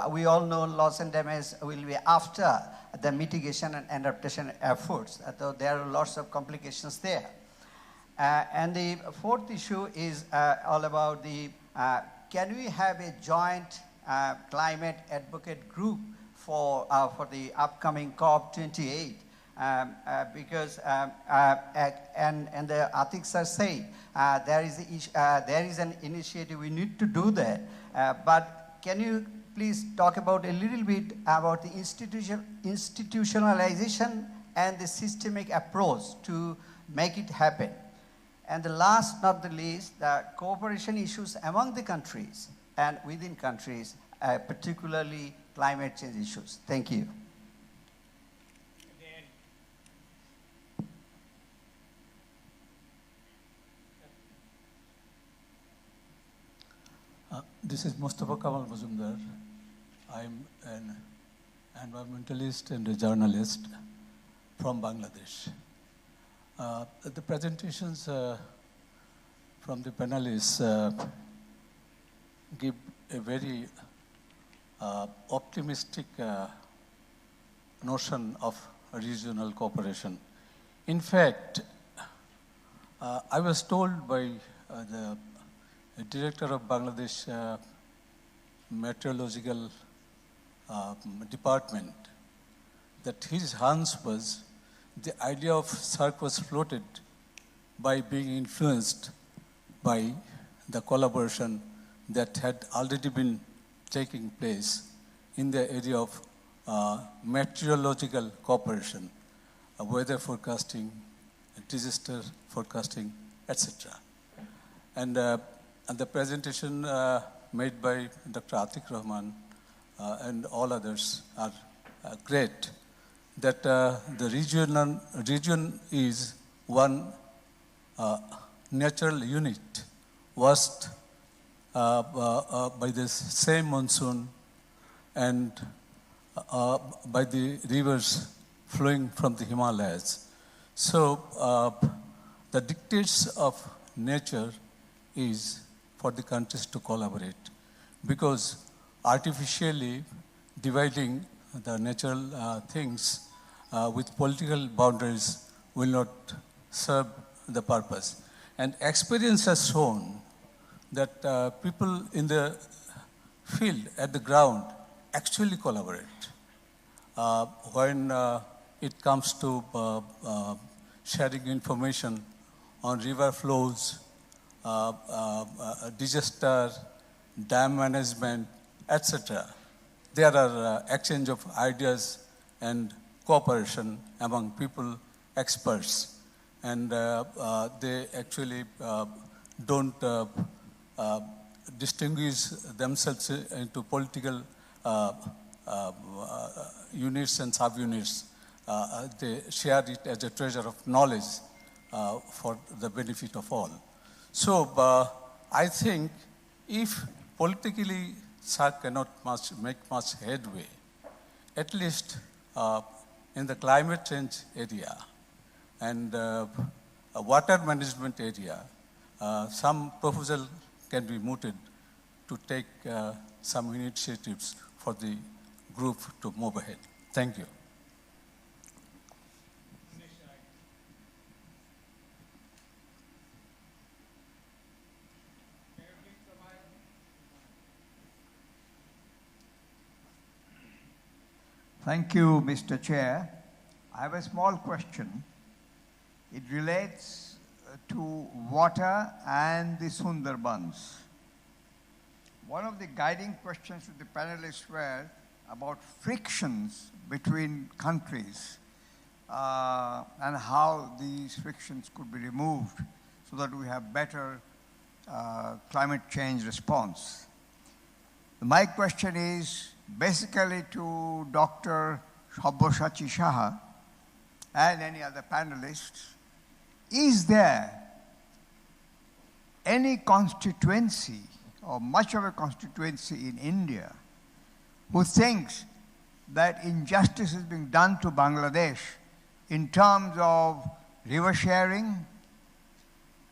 we all know loss and damage will be after the mitigation and adaptation efforts. So there are lots of complications there. And the fourth issue is all about the, can we have a joint climate advocate group for the upcoming COP28, because and the Atik sir say there is an initiative we need to do that, but can you please talk about a little bit about the institutionalization and the systemic approach to make it happen? And the last not the least, the cooperation issues among the countries and within countries, particularly climate change issues. Thank you. This is Mustafa Kamal Mazumdar. I'm an environmentalist and a journalist from Bangladesh. The presentations from the panelists give a very optimistic notion of regional cooperation. In fact, I was told by the director of Bangladesh Meteorological Department that his hunch was the idea of SAARC was floated by being influenced by the collaboration that had already been taking place in the area of meteorological cooperation, weather forecasting, disaster forecasting, etc. And the presentation made by Dr. Atiq Rahman and all others are great. That the region is one natural unit washed by the same monsoon and by the rivers flowing from the Himalayas. So the dictates of nature is for the countries to collaborate, because artificially dividing the natural things with political boundaries will not serve the purpose. And experience has shown that people in the field, at the ground, actually collaborate. When it comes to sharing information on river flows, disaster, dam management, etc. There are exchange of ideas and cooperation among people, experts, and they actually don't distinguish themselves into political units and subunits. They share it as a treasure of knowledge for the benefit of all. So I think if politically SAARC cannot make much headway, at least in the climate change area and water management area, some proposal can be mooted to take some initiatives for the group to move ahead. Thank you. Thank you, Mr. Chair. I have a small question. It relates to water and the Sundarbans. One of the guiding questions to the panelists were about frictions between countries and how these frictions could be removed so that we have better climate change response. My question is basically to Dr. Sabyasachi Saha and any other panelists. Is there any constituency or much of a constituency in India who thinks that injustice is being done to Bangladesh in terms of river sharing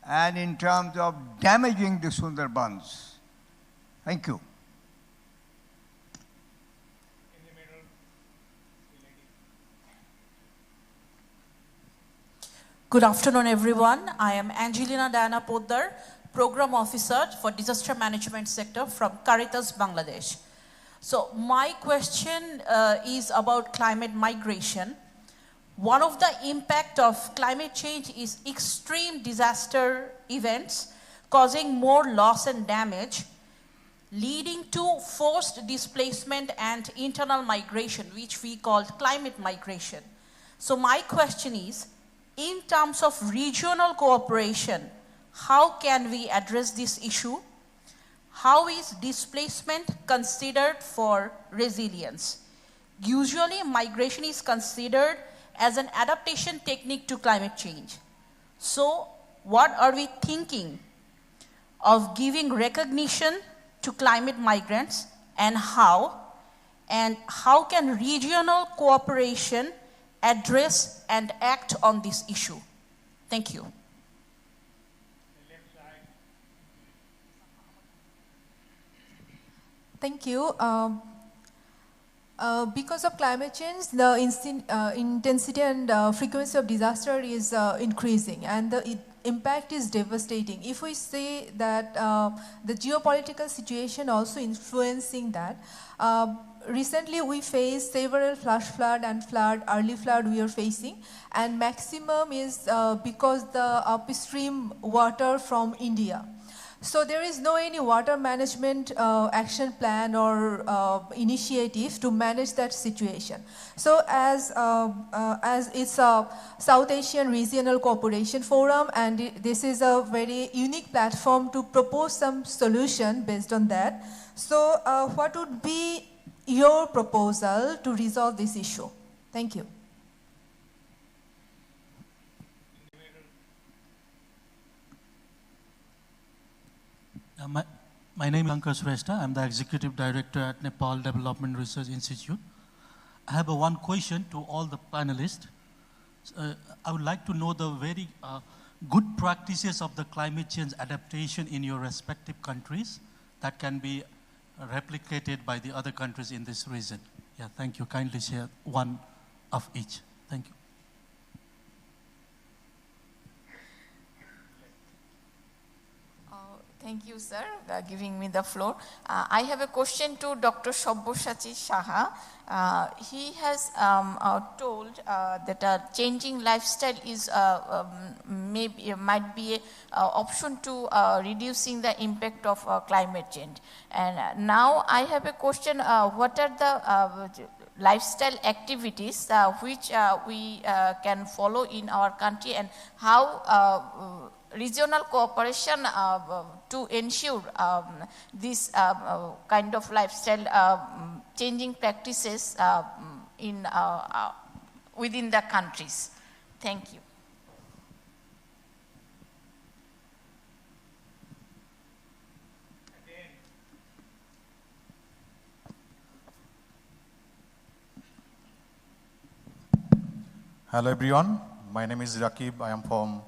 and in terms of damaging the Sundarbans? Thank you. Good afternoon, everyone. I am Angelina Diana Poddar, Program Officer for Disaster Management Sector from Caritas, Bangladesh. So my question is about climate migration. One of the impact of climate change is extreme disaster events causing more loss and damage, leading to forced displacement and internal migration, which we call climate migration. So my question is, in terms of regional cooperation, how can we address this issue? How is displacement considered for resilience? Usually, migration is considered as an adaptation technique to climate change. So, what are we thinking of giving recognition to climate migrants, and how? And how can regional cooperation address and act on this issue? Thank you. Thank you. Because of climate change, the intensity and frequency of disaster is increasing, and the impact is devastating. If we say that the geopolitical situation also influencing that, recently we faced several flash flood and early flood we are facing, and maximum is because the upstream water from India. So there is no any water management action plan or initiative to manage that situation. So as it's a South Asian Regional Cooperation Forum, and this is a very unique platform to propose some solution based on that. So what would be your proposal to resolve this issue? Thank you. My name is Pankaj Shrestha. I'm the Executive Director at Nepal Development Research Institute. I have one question to all the panelists. I would like to know the very good practices of the climate change adaptation in your respective countries that can be replicated by the other countries in this region. Yeah, thank you. Kindly share one of each. Thank you. Thank you, sir, giving me the floor. I have a question to Dr. Sabyasachi Saha. He has told that a changing lifestyle is might be an option to reducing the impact of climate change. And now I have a question: what are the lifestyle activities which we can follow in our country, and how regional cooperation to ensure this kind of lifestyle changing practices in within the countries? Thank you. Hello everyone, my name is Rakib. I am from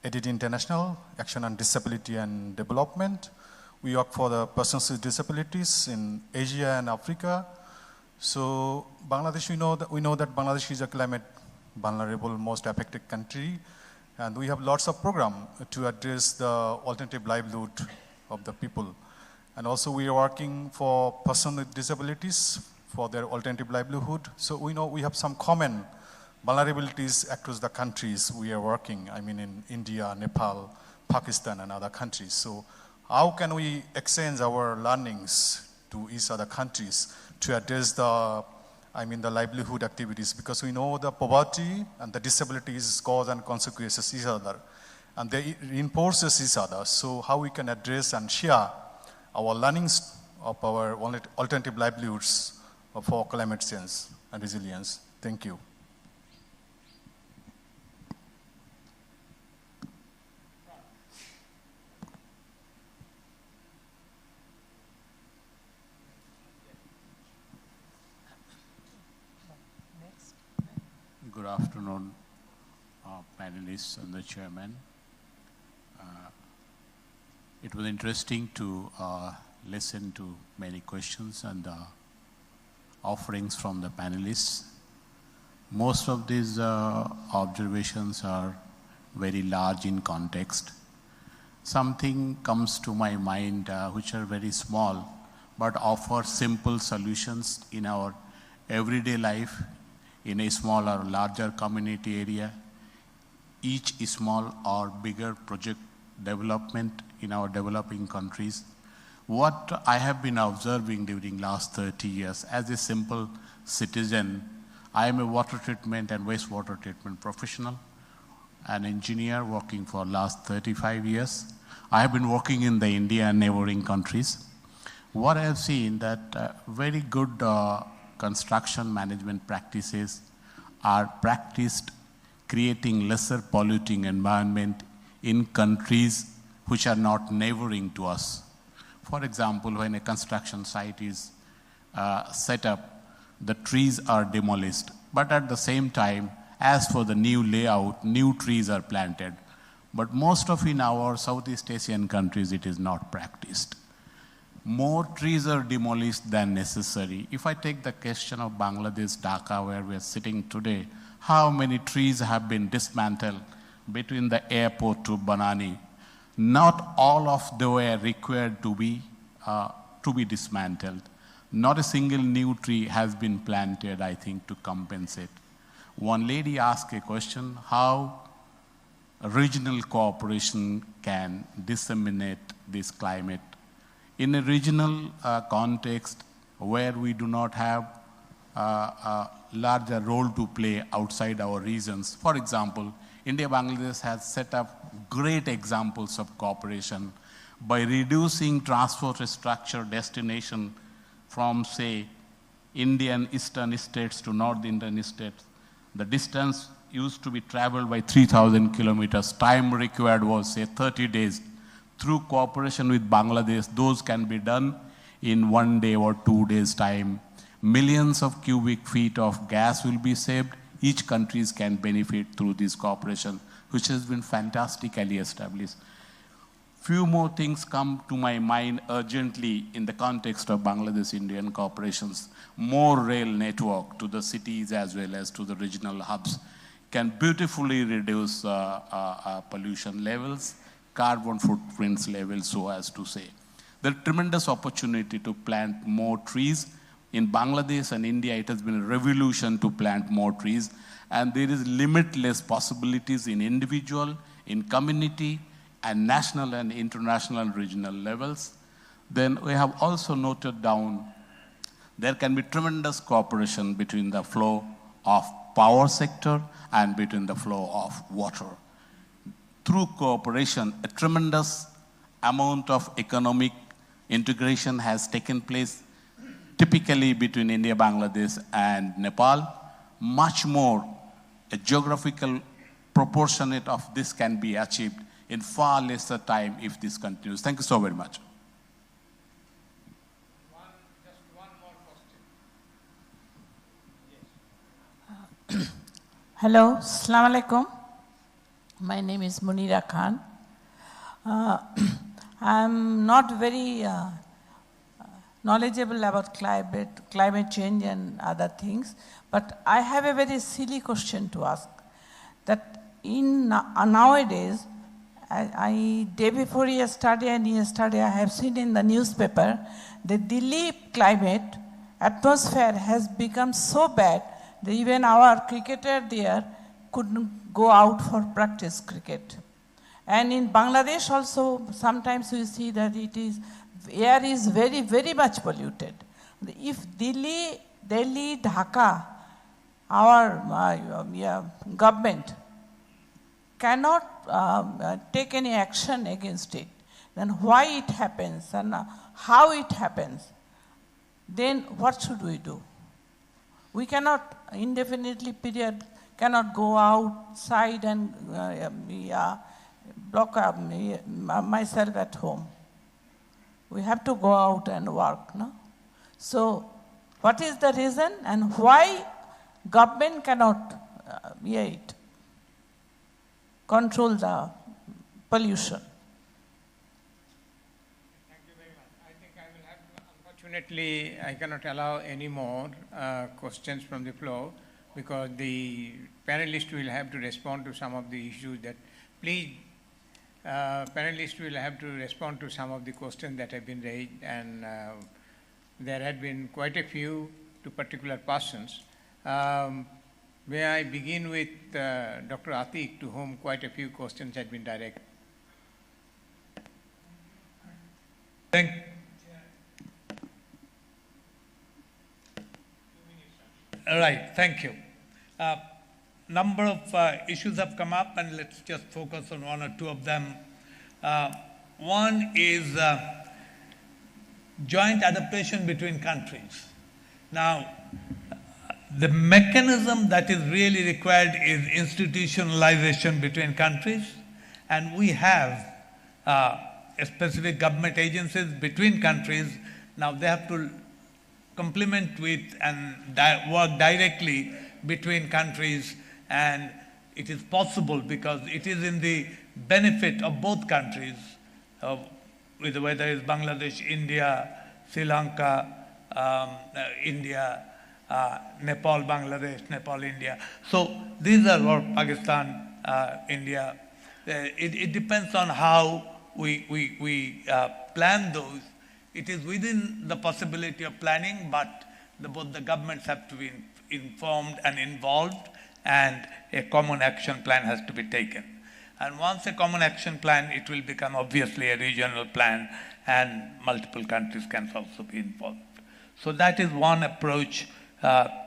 ADD International, Action on Disability and Development. We work for the persons with disabilities in Asia and Africa. So Bangladesh, we know that Bangladesh is a climate vulnerable, most affected country, and we have lots of programs to address the alternative livelihood of the people. And also we are working for persons with disabilities for their alternative livelihood. So we know we have some common vulnerabilities across the countries we are working, I mean in India, Nepal, Pakistan and other countries. So how can we exchange our learnings to each other countries to address the livelihood activities? Because we know the poverty and the disabilities cause and consequences each other, and they reinforce each other. So how we can address and share our learnings of our alternative livelihoods for climate change and resilience? Thank you. Good afternoon, panelists and the chairman. It was interesting to listen to many questions and offerings from the panelists. Most of these observations are very large in context. Something comes to my mind which are very small but offer simple solutions in our everyday life, in a small or larger community area. Each small or bigger project development in our developing countries. What I have been observing during last 30 years as a simple citizen, I am a water treatment and wastewater treatment professional, an engineer working for last 35 years. I have been working in the India and neighboring countries. What I have seen that very good construction management practices are practiced creating lesser polluting environment in countries which are not neighboring to us. For example, when a construction site is set up, the trees are demolished. But at the same time, as for the new layout, new trees are planted. But most of in our Southeast Asian countries, it is not practiced. more trees are demolished than necessary. If I take the question of Bangladesh, Dhaka, where we are sitting today, how many trees have been dismantled between the airport to Banani? Not all of them were required to be dismantled. Not a single new tree has been planted, I think, to compensate. One lady asked a question, how regional cooperation can disseminate this climate. In a regional context where we do not have a larger role to play outside our regions. For example, India-Bangladesh has set up great examples of cooperation by reducing transport structure destination from, say, Indian eastern states to North Indian states. The distance used to be traveled by 3,000 kilometers. Time required was, say, 30 days. Through cooperation with Bangladesh, those can be done in 1 day or 2 days' time. Millions of cubic feet of gas will be saved. Each country can benefit through this cooperation, which has been fantastically established. Few more things come to my mind urgently in the context of Bangladesh-Indian cooperations. More rail network to the cities as well as to the regional hubs can beautifully reduce pollution levels, carbon footprints levels, so as to say. There is tremendous opportunity to plant more trees. In Bangladesh and India, it has been a revolution to plant more trees. And there is limitless possibilities in individual, in community, and national and international and regional levels. Then we have also noted down there can be tremendous cooperation between the flow of power sector and between the flow of water. Through cooperation, a tremendous amount of economic integration has taken place, typically between India, Bangladesh, and Nepal. Much more, a geographical proportionate of this can be achieved in far lesser time if this continues. Thank you so very much. Hello, Assalamu alaikum. My name is Munira Khan. I'm not very knowledgeable about climate change and other things, but I have a very silly question to ask. That in nowadays, day before yesterday and yesterday, I have seen in the newspaper the Delhi climate atmosphere has become so bad that even our cricketer there couldn't go out for practice cricket. And in Bangladesh also, sometimes we see that air is very, very much polluted. If Delhi, Dhaka, our government cannot take any action against it, then why it happens and how it happens, then what should we do? We cannot indefinitely cannot go outside and block myself at home. We have to go out and work, no? So, what is the reason and why government cannot control the pollution? Thank you very much. I think I will have to, unfortunately, I cannot allow any more questions from the floor because the panelists will have to respond to some of the issues that, please, panelists will have to respond to some of the questions that have been raised, and there had been quite a few to particular persons. May I begin with Dr. Atiq, to whom quite a few questions had been directed. All right, thank you. Number of issues have come up, and let's just focus on one or two of them. One is joint adaptation between countries. Now, the mechanism that is really required is institutionalization between countries, and we have specific government agencies between countries. Now they have to complement with and work directly between countries, and it is possible because it is in the benefit of both countries. whether it's Bangladesh, India, Sri Lanka, India, Nepal, Bangladesh, Nepal, India. So these are what Pakistan, India. It depends on how we plan those. It is within the possibility of planning, but both the governments have to be informed and involved, and a common action plan has to be taken. And once a common action plan, it will become obviously a regional plan, and multiple countries can also be involved. So that is one approach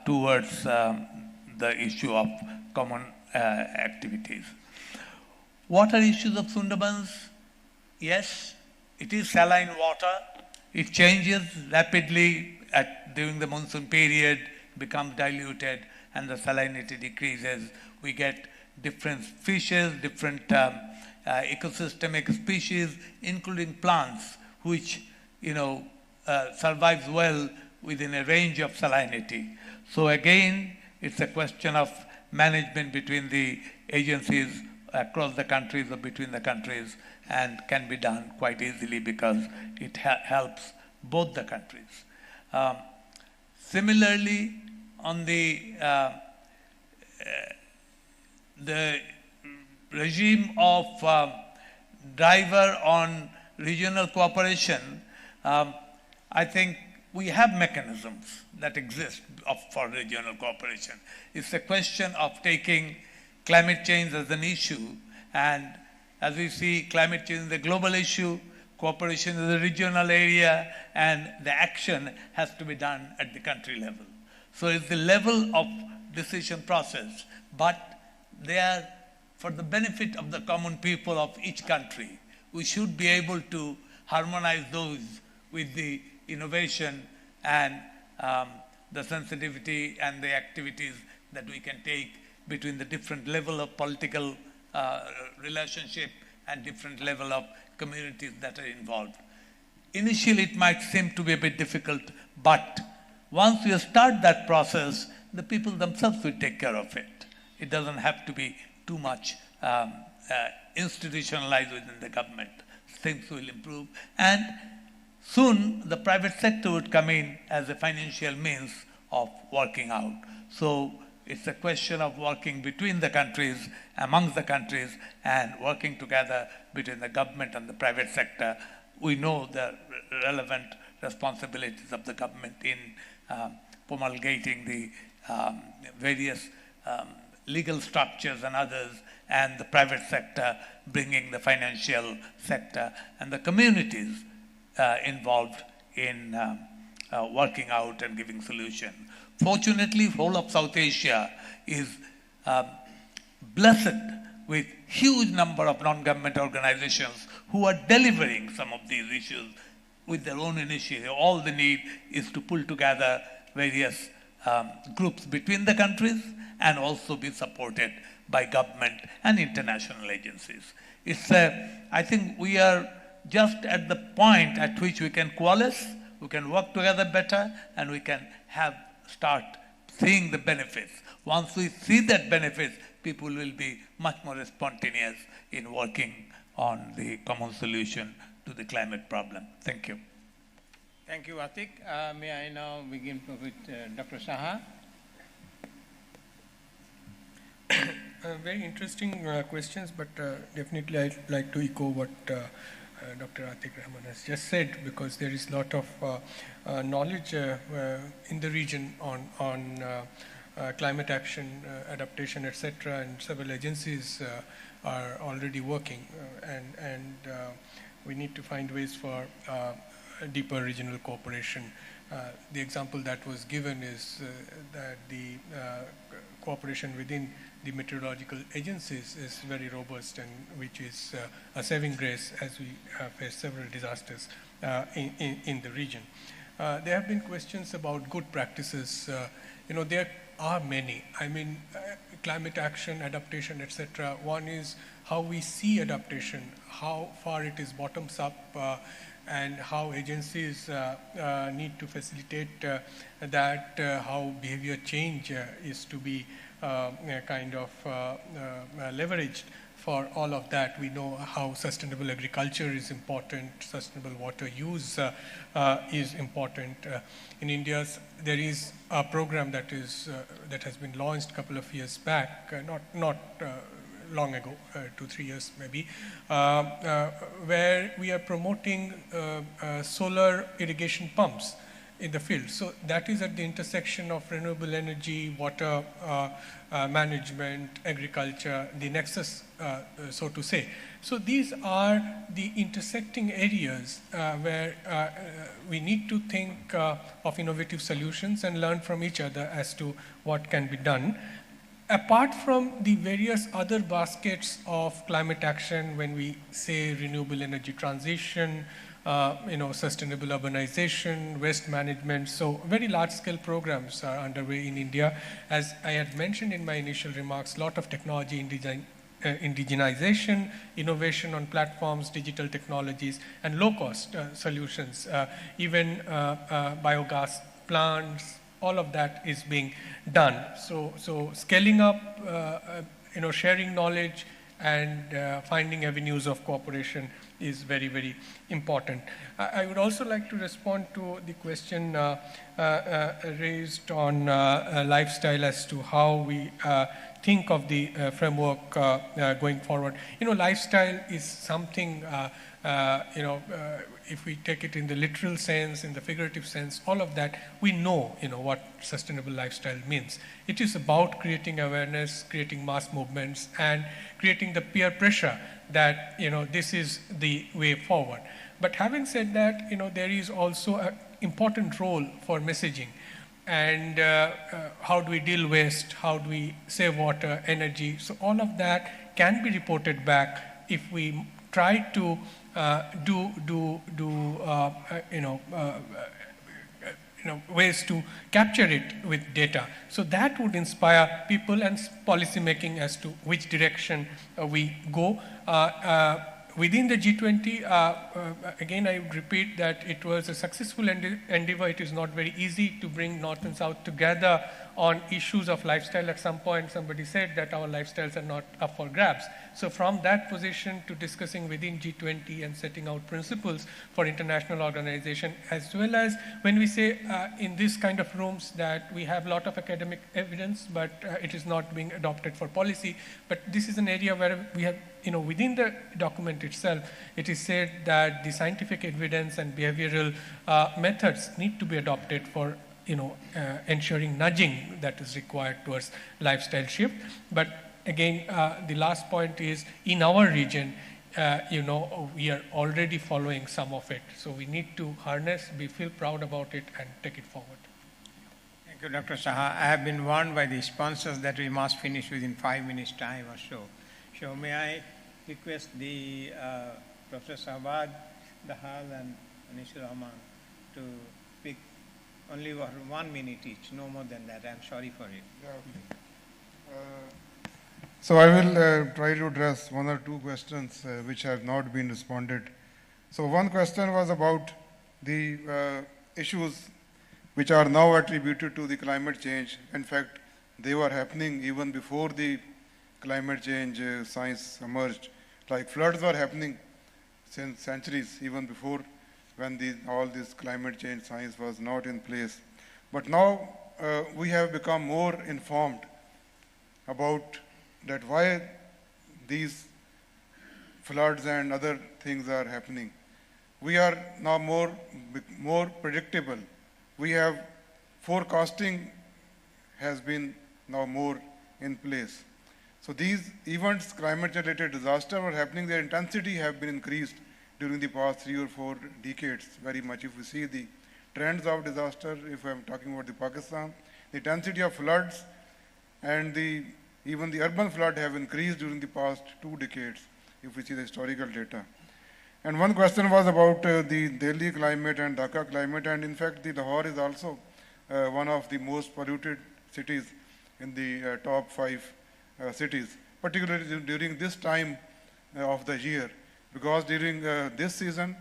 towards the issue of common activities. Water issues of Sundarbans, yes, it is saline water. It changes rapidly during the monsoon period, becomes diluted, and the salinity decreases. We get different fishes, different ecosystemic species, including plants, which survives well within a range of salinity. So again, it's a question of management between the agencies across the countries or between the countries, and can be done quite easily because it helps both the countries. Similarly, on the regime of driver on regional cooperation, I think we have mechanisms that exist for regional cooperation. It's a question of taking climate change as an issue, and as we see, climate change is a global issue, cooperation is a regional area, and the action has to be done at the country level. So it's the level of decision process, but they are for the benefit of the common people of each country. We should be able to harmonize those with the innovation and the sensitivity and the activities that we can take between the different level of political relationship and different level of communities that are involved. Initially, it might seem to be a bit difficult, but once you start that process, the people themselves will take care of it. It doesn't have to be too much institutionalized within the government. Things will improve, and soon the private sector would come in as a financial means of working out. So it's a question of working between the countries, amongst the countries, and working together between the government and the private sector. We know the relevant responsibilities of the government in promulgating the various legal structures and others, and the private sector bringing the financial sector, and the communities involved in working out and giving solution. Fortunately, whole of South Asia is blessed with huge number of non-government organizations who are delivering some of these issues with their own initiative. All they need is to pull together various groups between the countries and also be supported by government and international agencies. I think we are just at the point at which we can coalesce, we can work together better, and we can start seeing the benefits. Once we see that benefits, people will be much more spontaneous in working on the common solution to the climate problem. Thank you. Thank you, Atik. May I now begin with Dr. Saha? Very interesting questions, but definitely I'd like to echo what Dr. Atik Rahman has just said, because there is a lot of knowledge in the region on climate action, adaptation, etc., and several agencies are already working, and we need to find ways for deeper regional cooperation. The example that was given is that the cooperation within the meteorological agencies is very robust, and which is a saving grace as we have faced several disasters in the region. There have been questions about good practices. There are many. I mean, climate action, adaptation, etc. One is how we see adaptation, how far it is bottoms up, and how agencies need to facilitate that, how behavior change is to be kind of leveraged for all of that. We know how sustainable agriculture is important, sustainable water use is important. In India, there is a program that has been launched a couple of years back, not long ago, 2-3 years maybe, where we are promoting solar irrigation pumps in the field. So that is at the intersection of renewable energy, water management, agriculture, the nexus, so to say. So these are the intersecting areas where we need to think of innovative solutions and learn from each other as to what can be done. Apart from the various other baskets of climate action, when we say renewable energy transition, sustainable urbanization, waste management, so very large-scale programs are underway in India. As I had mentioned in my initial remarks, a lot of technology indigenization, innovation on platforms, digital technologies, and low-cost solutions, even biogas plants. All of that is being done. So scaling up, sharing knowledge and finding avenues of cooperation is very, very important. I would also like to respond to the question raised on lifestyle as to how we think of the framework going forward. Lifestyle is something, if we take it in the literal sense, in the figurative sense, all of that, we know, what sustainable lifestyle means. It is about creating awareness, creating mass movements, and creating the peer pressure that, this is the way forward. But having said that, there is also an important role for messaging. And how do we deal waste? How do we save water, energy? So all of that can be reported back if we try to ways to capture it with data. So that would inspire people and policy making as to which direction we go. Within the G20, again, I would repeat that it was a successful endeavor. It is not very easy to bring North and South together on issues of lifestyle. At some point, somebody said that our lifestyles are not up for grabs. So from that position to discussing within G20 and setting out principles for international organization, as well as when we say in this kind of rooms that we have a lot of academic evidence, but it is not being adopted for policy. But this is an area where we have, within the document itself, it is said that the scientific evidence and behavioral methods need to be adopted for ensuring nudging that is required towards lifestyle shift. But again, the last point is in our region, we are already following some of it. So we need to harness, feel proud about it, and take it forward. Thank you, Dr. Saha. I have been warned by the sponsors that we must finish within 5 minutes time or so. So may I request the Professor Sahbad, Dahal, and Anishul Rahman to speak only 1 minute each, no more than that. I'm sorry for it. Yeah, okay. So I will try to address 1 or 2 questions which have not been responded. So one question was about the issues which are now attributed to the climate change. In fact, they were happening even before the climate change science emerged. Like floods were happening since centuries, even before when all this climate change science was not in place. But now we have become more informed about that why these floods and other things are happening. We are now more predictable. We have forecasting has been now more in place. So these events, climate-related disasters were happening, their intensity have been increased during the past 3 or 4 decades very much. If we see the trends of disaster, if I'm talking about the Pakistan, the intensity of floods and even the urban flood have increased during the past 2 decades, if we see the historical data. And one question was about the Delhi climate and Dhaka climate, and in fact, the Lahore is also one of the most polluted cities in the top 5 cities, particularly during this time of the year, because during this season,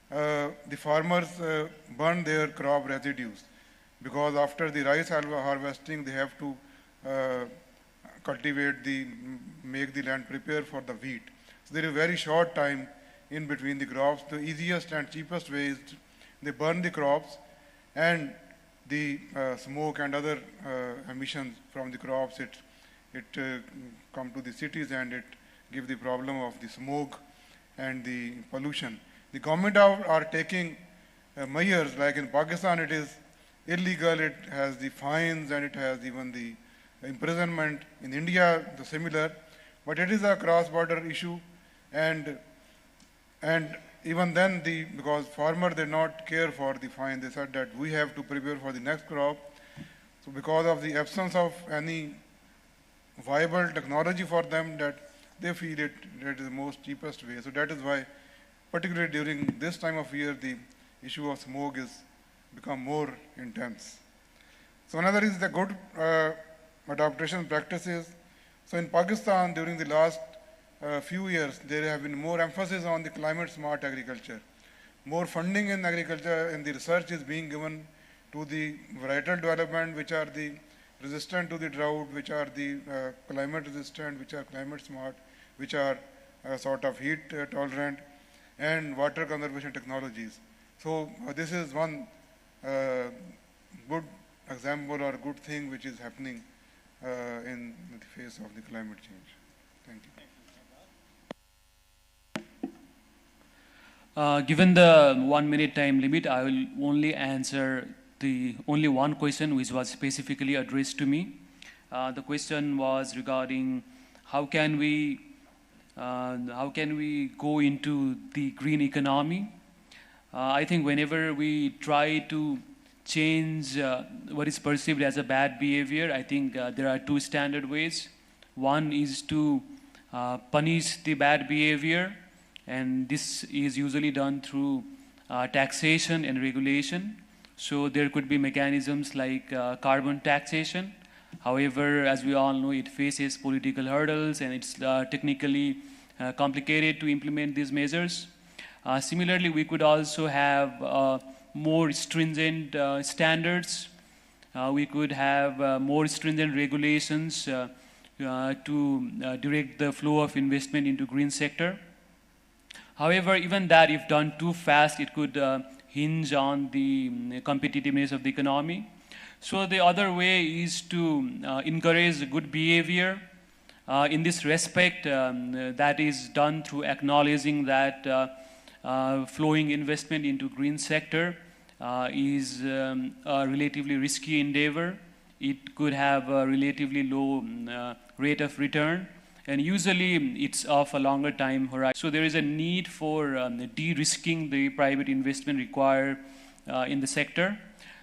the farmers burn their crop residues, because after the rice harvesting, they have to make the land prepare for the wheat. So there is a very short time in between the crops. The easiest and cheapest way is they burn the crops, and the smoke and other emissions from the crops, it come to the cities, and it give the problem of the smoke and the pollution. The government are taking measures, like in Pakistan it is illegal, it has the fines and it has even the imprisonment. In India, the similar, but it is a cross-border issue, and even then, because farmer did not care for the fine, they said that we have to prepare for the next crop. So because of the absence of any viable technology for them, that they feel that is the most cheapest way. So that is why, particularly during this time of year, the issue of smoke is become more intense. So another is the good adaptation practices. So in Pakistan, during the last few years, there have been more emphasis on the climate smart agriculture. More funding in agriculture and the research is being given to the varietal development, which are the resistant to the drought, which are the climate resistant, which are climate smart, which are sort of heat tolerant, and water conservation technologies. So this is one good example or good thing which is happening in the face of the climate change. Thank you. Given the 1 minute time limit, I will only answer only one question which was specifically addressed to me. The question was regarding how can we go into the green economy. I think whenever we try to change what is perceived as a bad behavior, I think there are two standard ways. One is to punish the bad behavior, and this is usually done through taxation and regulation. So there could be mechanisms like carbon taxation. However, as we all know, it faces political hurdles, and it's technically complicated to implement these measures. Similarly, we could also have more stringent standards. We could have more stringent regulations to direct the flow of investment into green sector. However, even that, if done too fast, it could hinge on the competitiveness of the economy. So the other way is to encourage good behavior. In this respect, that is done through acknowledging that flowing investment into green sector is a relatively risky endeavor. It could have a relatively low rate of return, and usually it's of a longer time horizon. So there is a need for de-risking the private investment required in the sector.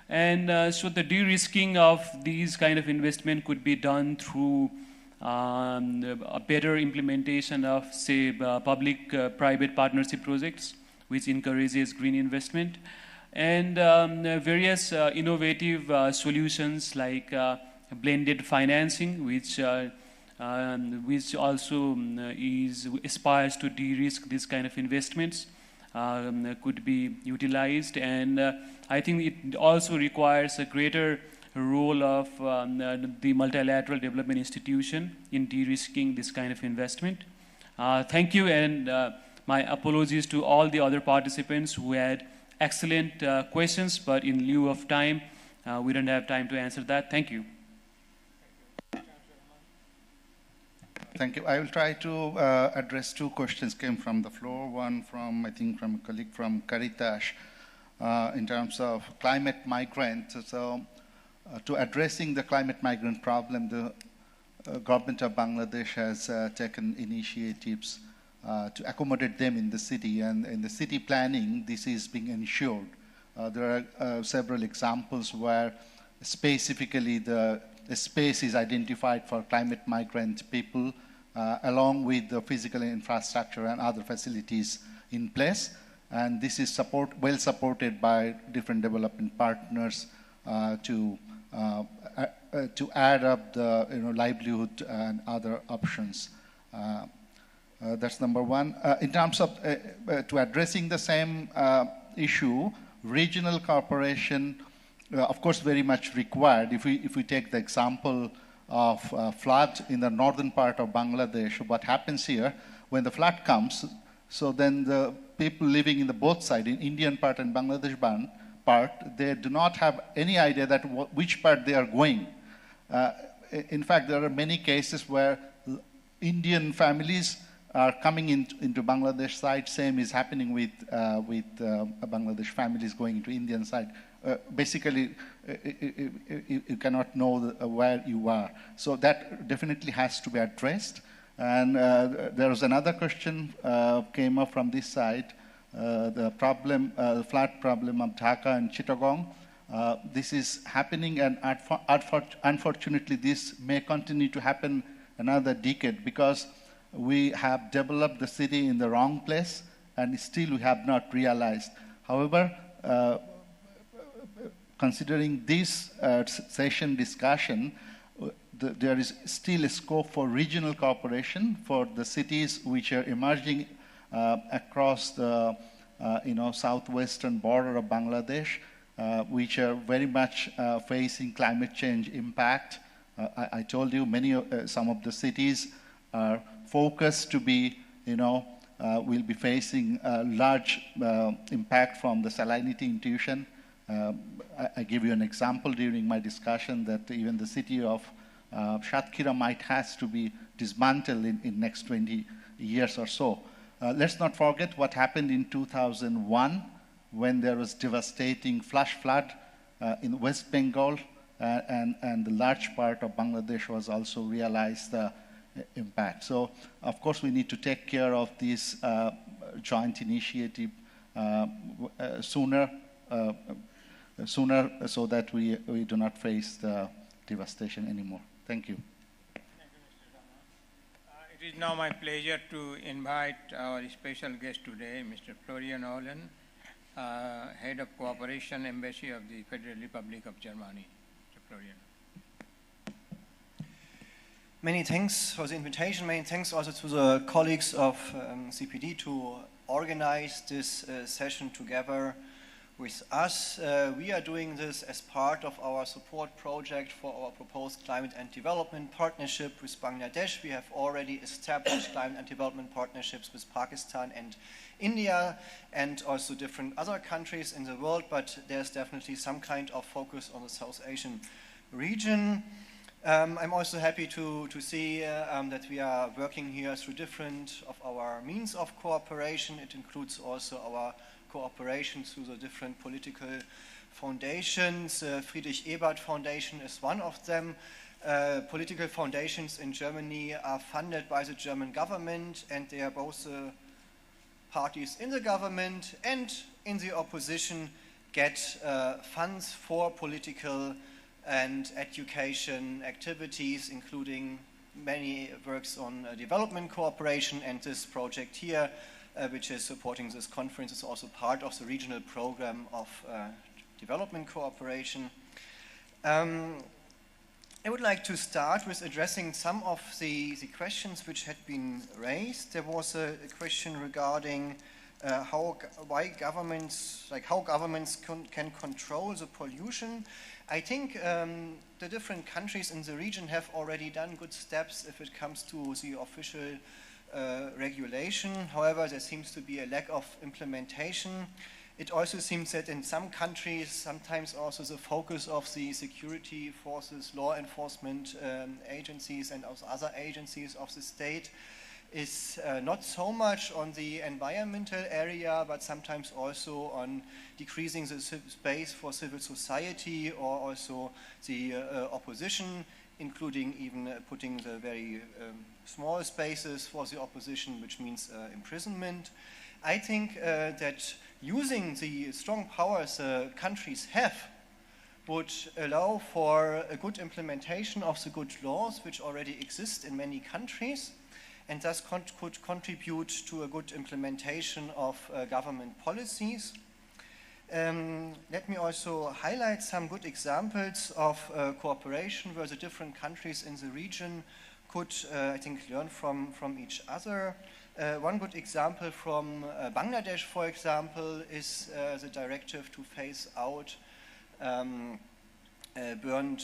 And so the de-risking of these kind of investment could be done through a better implementation of, say, public-private partnership projects, which encourages green investment, and various innovative solutions like blended financing, which also aspires to de-risk this kind of investments, could be utilized. And I think it also requires a greater role of the multilateral development institution in de-risking this kind of investment. Thank you, and my apologies to all the other participants who had excellent questions, but in lieu of time, we don't have time to answer that. Thank you. Thank you. I will try to address two questions came from the floor. One from, I think, from a colleague from Caritas in terms of climate migrant. So to addressing the climate migrant problem, the government of Bangladesh has taken initiatives to accommodate them in the city, and in the city planning, this is being ensured. There are several examples where specifically the space is identified for climate migrant people, along with the physical infrastructure and other facilities in place. And this is well supported by different development partners to add up the livelihood and other options. That's number one. In terms of to addressing the same issue, regional cooperation, of course, very much required. If we take the example of flood in the northern part of Bangladesh. What happens here, when the flood comes, so then the people living in the both sides, in Indian part and Bangladesh part, they do not have any idea that which part they are going. In fact, there are many cases where Indian families are coming into Bangladesh side. Same is happening with Bangladesh families going into Indian side. Basically, you cannot know where you are. So that definitely has to be addressed. And there was another question came up from this side, the problem, the flood problem of Dhaka and Chittagong. This is happening, and unfortunately, this may continue to happen another decade because we have developed the city in the wrong place, and still we have not realized. However, considering this session discussion, there is still a scope for regional cooperation for the cities which are emerging across the southwestern border of Bangladesh, which are very much facing climate change impact. I told you some of the cities are focused to be, will be facing a large impact from the salinity intuition. I give you an example during my discussion that even the city of Satkira might has to be dismantled in next 20 years or so. Let's not forget what happened in 2001 when there was devastating flash flood in West Bengal, and the large part of Bangladesh was also realized the impact. So, of course, we need to take care of this joint initiative sooner so that we do not face the devastation anymore. Thank you. Thank you, Mr. Rama. It is now my pleasure to invite our special guest today, Mr. Florian Ohlen, Head of Cooperation Embassy of the Federal Republic of Germany. Mr. Florian. Many thanks for the invitation. Many thanks also to the colleagues of CPD to organize this session together with us. We are doing this as part of our support project for our proposed climate and development partnership with Bangladesh. We have already established climate and development partnerships with Pakistan and India and also different other countries in the world, but there's definitely some kind of focus on the South Asian region. I'm also happy to see that we are working here through different of our means of cooperation. It includes also our cooperation through the different political foundations. Friedrich Ebert Foundation is one of them. Political foundations in Germany are funded by the German government, and they are both parties in the government and in the opposition get funds for political and education activities, including many works on development cooperation, and this project here, which is supporting this conference, is also part of the regional program of development cooperation. I would like to start with addressing some of the questions which had been raised. There was a question regarding how governments can control the pollution. I think the different countries in the region have already done good steps if it comes to the official regulation. However, there seems to be a lack of implementation. It also seems that in some countries, sometimes also the focus of the security forces, law enforcement agencies and also other agencies of the state is not so much on the environmental area, but sometimes also on decreasing the space for civil society or also the opposition, including even putting the very small spaces for the opposition, which means imprisonment. I think that using the strong powers countries have would allow for a good implementation of the good laws which already exist in many countries, and thus could contribute to a good implementation of government policies. Let me also highlight some good examples of cooperation where the different countries in the region could, I think, learn from each other. One good example from Bangladesh, for example, is the directive to phase out burned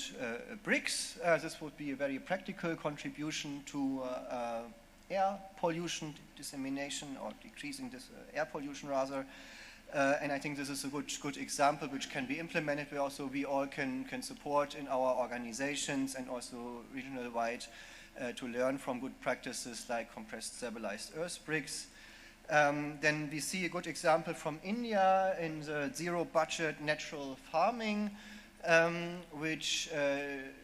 bricks. This would be a very practical contribution to air pollution dissemination, or decreasing this air pollution rather. And I think this is a good example which can be implemented, where also we all can support in our organizations and also regional wide to learn from good practices like compressed stabilized earth bricks. Then we see a good example from India in the zero budget natural farming, which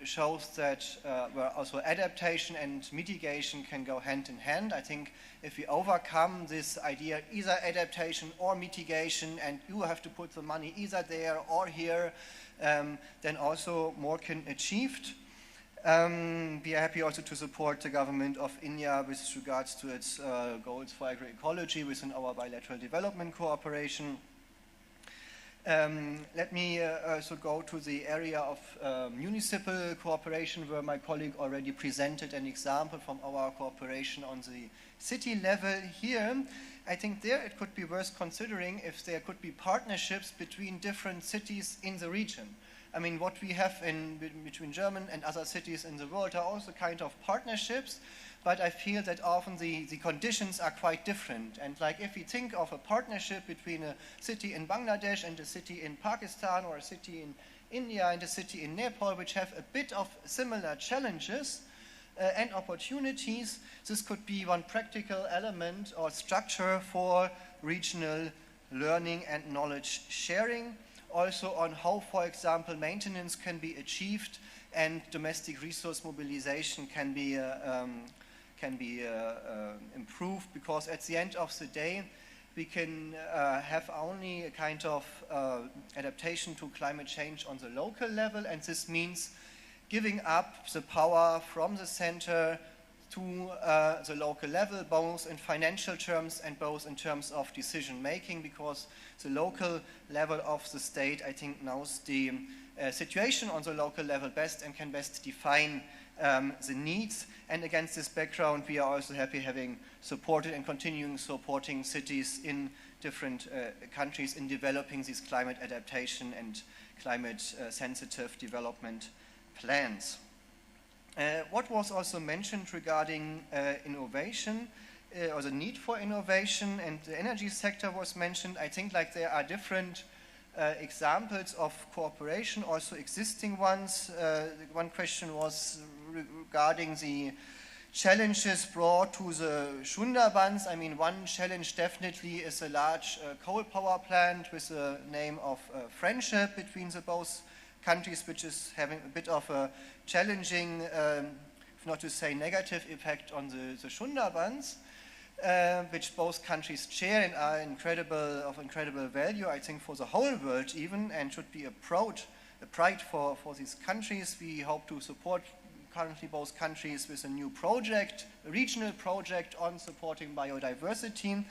shows that where also adaptation and mitigation can go hand in hand. I think if we overcome this idea, either adaptation or mitigation, and you have to put the money either there or here, then also more can be achieved. We are happy also to support the government of India with regards to its goals for agroecology within our bilateral development cooperation. Let me also go to the area of municipal cooperation, where my colleague already presented an example from our cooperation on the city level here. I think there it could be worth considering if there could be partnerships between different cities in the region. I mean, what we have between German and other cities in the world are also kind of partnerships, but I feel that often the conditions are quite different. And like if we think of a partnership between a city in Bangladesh and a city in Pakistan, or a city in India and a city in Nepal, which have a bit of similar challenges and opportunities, this could be one practical element or structure for regional learning and knowledge sharing. Also on how, for example, maintenance can be achieved and domestic resource mobilization can be improved, because at the end of the day we can have only a kind of adaptation to climate change on the local level, and this means giving up the power from the center to the local level, both in financial terms and both in terms of decision making, because the local level of the state, I think, knows the situation on the local level best and can best define the needs. And against this background, we are also happy having supported and continuing supporting cities in different countries in developing these climate adaptation and climate sensitive development plans. What was also mentioned regarding innovation, or the need for innovation, and the energy sector was mentioned. I think like there are different examples of cooperation, also existing ones. One question was regarding the challenges brought to the Sundarbans. I mean, one challenge definitely is a large coal power plant with the name of Friendship between the both countries, which is having a bit of a challenging, if not to say negative effect on the Sundarbans, which both countries share and are of incredible value, I think, for the whole world even, and should be a pride for these countries. We hope to support currently both countries with a new project, a regional project on supporting biodiversity.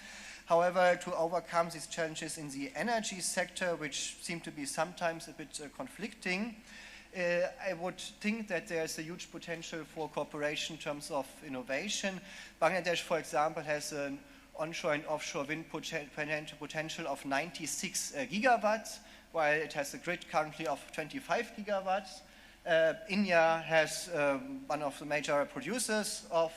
However, to overcome these challenges in the energy sector, which seem to be sometimes a bit conflicting, I would think that there's a huge potential for cooperation in terms of innovation. Bangladesh, for example, has an onshore and offshore wind potential of 96 gigawatts, while it has a grid currently of 25 gigawatts. India has one of the major producers of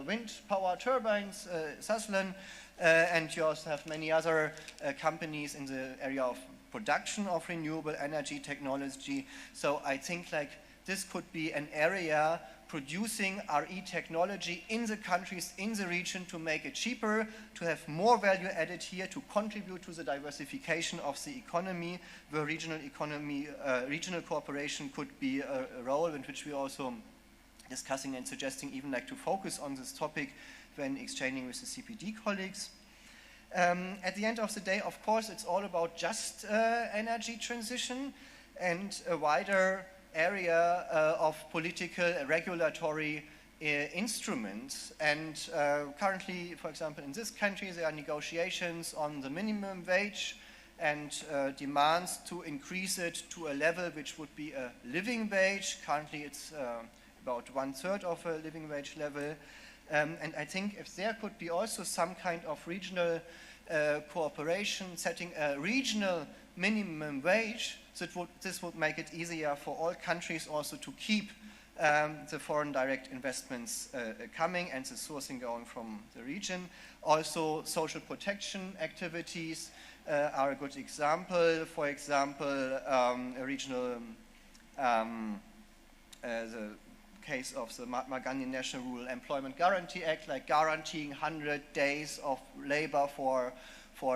wind power turbines, Saslan, and you also have many other companies in the area of production of renewable energy technology. So I think like this could be an area producing RE technology in the countries, in the region, to make it cheaper, to have more value added here, to contribute to the diversification of the economy, where regional cooperation could be a role, in which we also discussing and suggesting even like to focus on this topic when exchanging with the CPD colleagues. At the end of the day, of course, it's all about just energy transition and a wider area of political regulatory instruments. And currently, for example, in this country, there are negotiations on the minimum wage and demands to increase it to a level which would be a living wage. Currently, it's about 1/3 of a living wage level. And I think if there could be also some kind of regional cooperation, setting a regional minimum wage. So this would make it easier for all countries also to keep the foreign direct investments coming and the sourcing going from the region. Also, social protection activities are a good example. For example, a regional, the case of the Mahatma Gandhi National Rural Employment Guarantee Act, like guaranteeing 100 days of labor for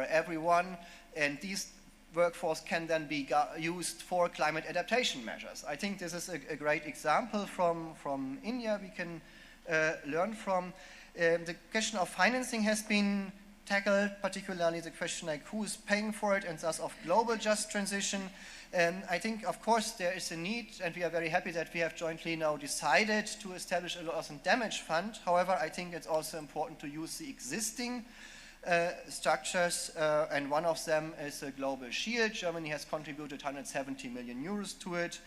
everyone. And these workforce can then be used for climate adaptation measures. I think this is a great example from India we can learn from. The question of financing has been tackled, particularly the question like who is paying for it and thus of global just transition. I think, of course, there is a need, and we are very happy that we have jointly now decided to establish a loss and damage fund. However, I think it's also important to use the existing structures, and one of them is a global shield. Germany has contributed 170 million euros to it.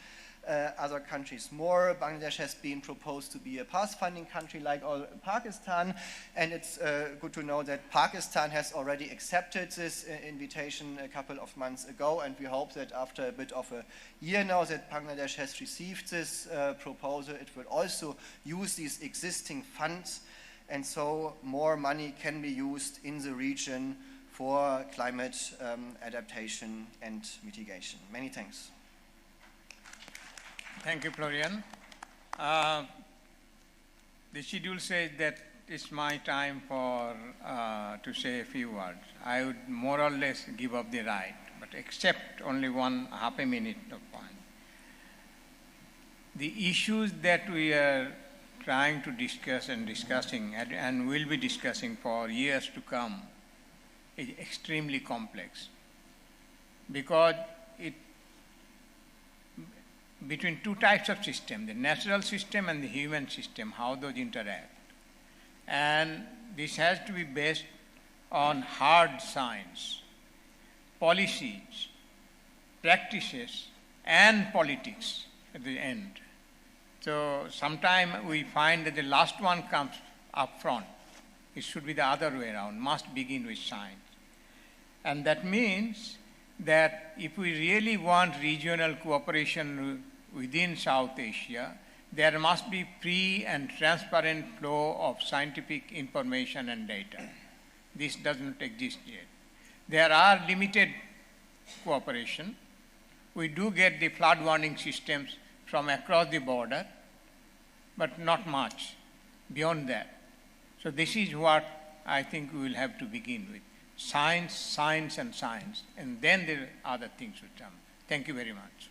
Other countries more. Bangladesh has been proposed to be a pathfinding country like Pakistan, and it's good to know that Pakistan has already accepted this invitation a couple of months ago, and we hope that after a bit of a year now that Bangladesh has received this proposal, it will also use these existing funds, and so more money can be used in the region for climate adaptation and mitigation. Many thanks. Thank you, Florian. The schedule says that it's my time for to say a few words. I would more or less give up the right, but except only half a minute of point. The issues that we are trying to discuss and discussing and will be discussing for years to come is extremely complex, because it between two types of system, the natural system and the human system, how those interact. And this has to be based on hard science, policies, practices, and politics at the end. So sometimes we find that the last one comes up front. It should be the other way around, must begin with science. And that means that if we really want regional cooperation within South Asia, there must be free and transparent flow of scientific information and data. This does not exist yet. There are limited cooperation. We do get the flood warning systems from across the border, but not much beyond that. So this is what I think we will have to begin with. Science, science, and science. And then the other things will come. Thank you very much.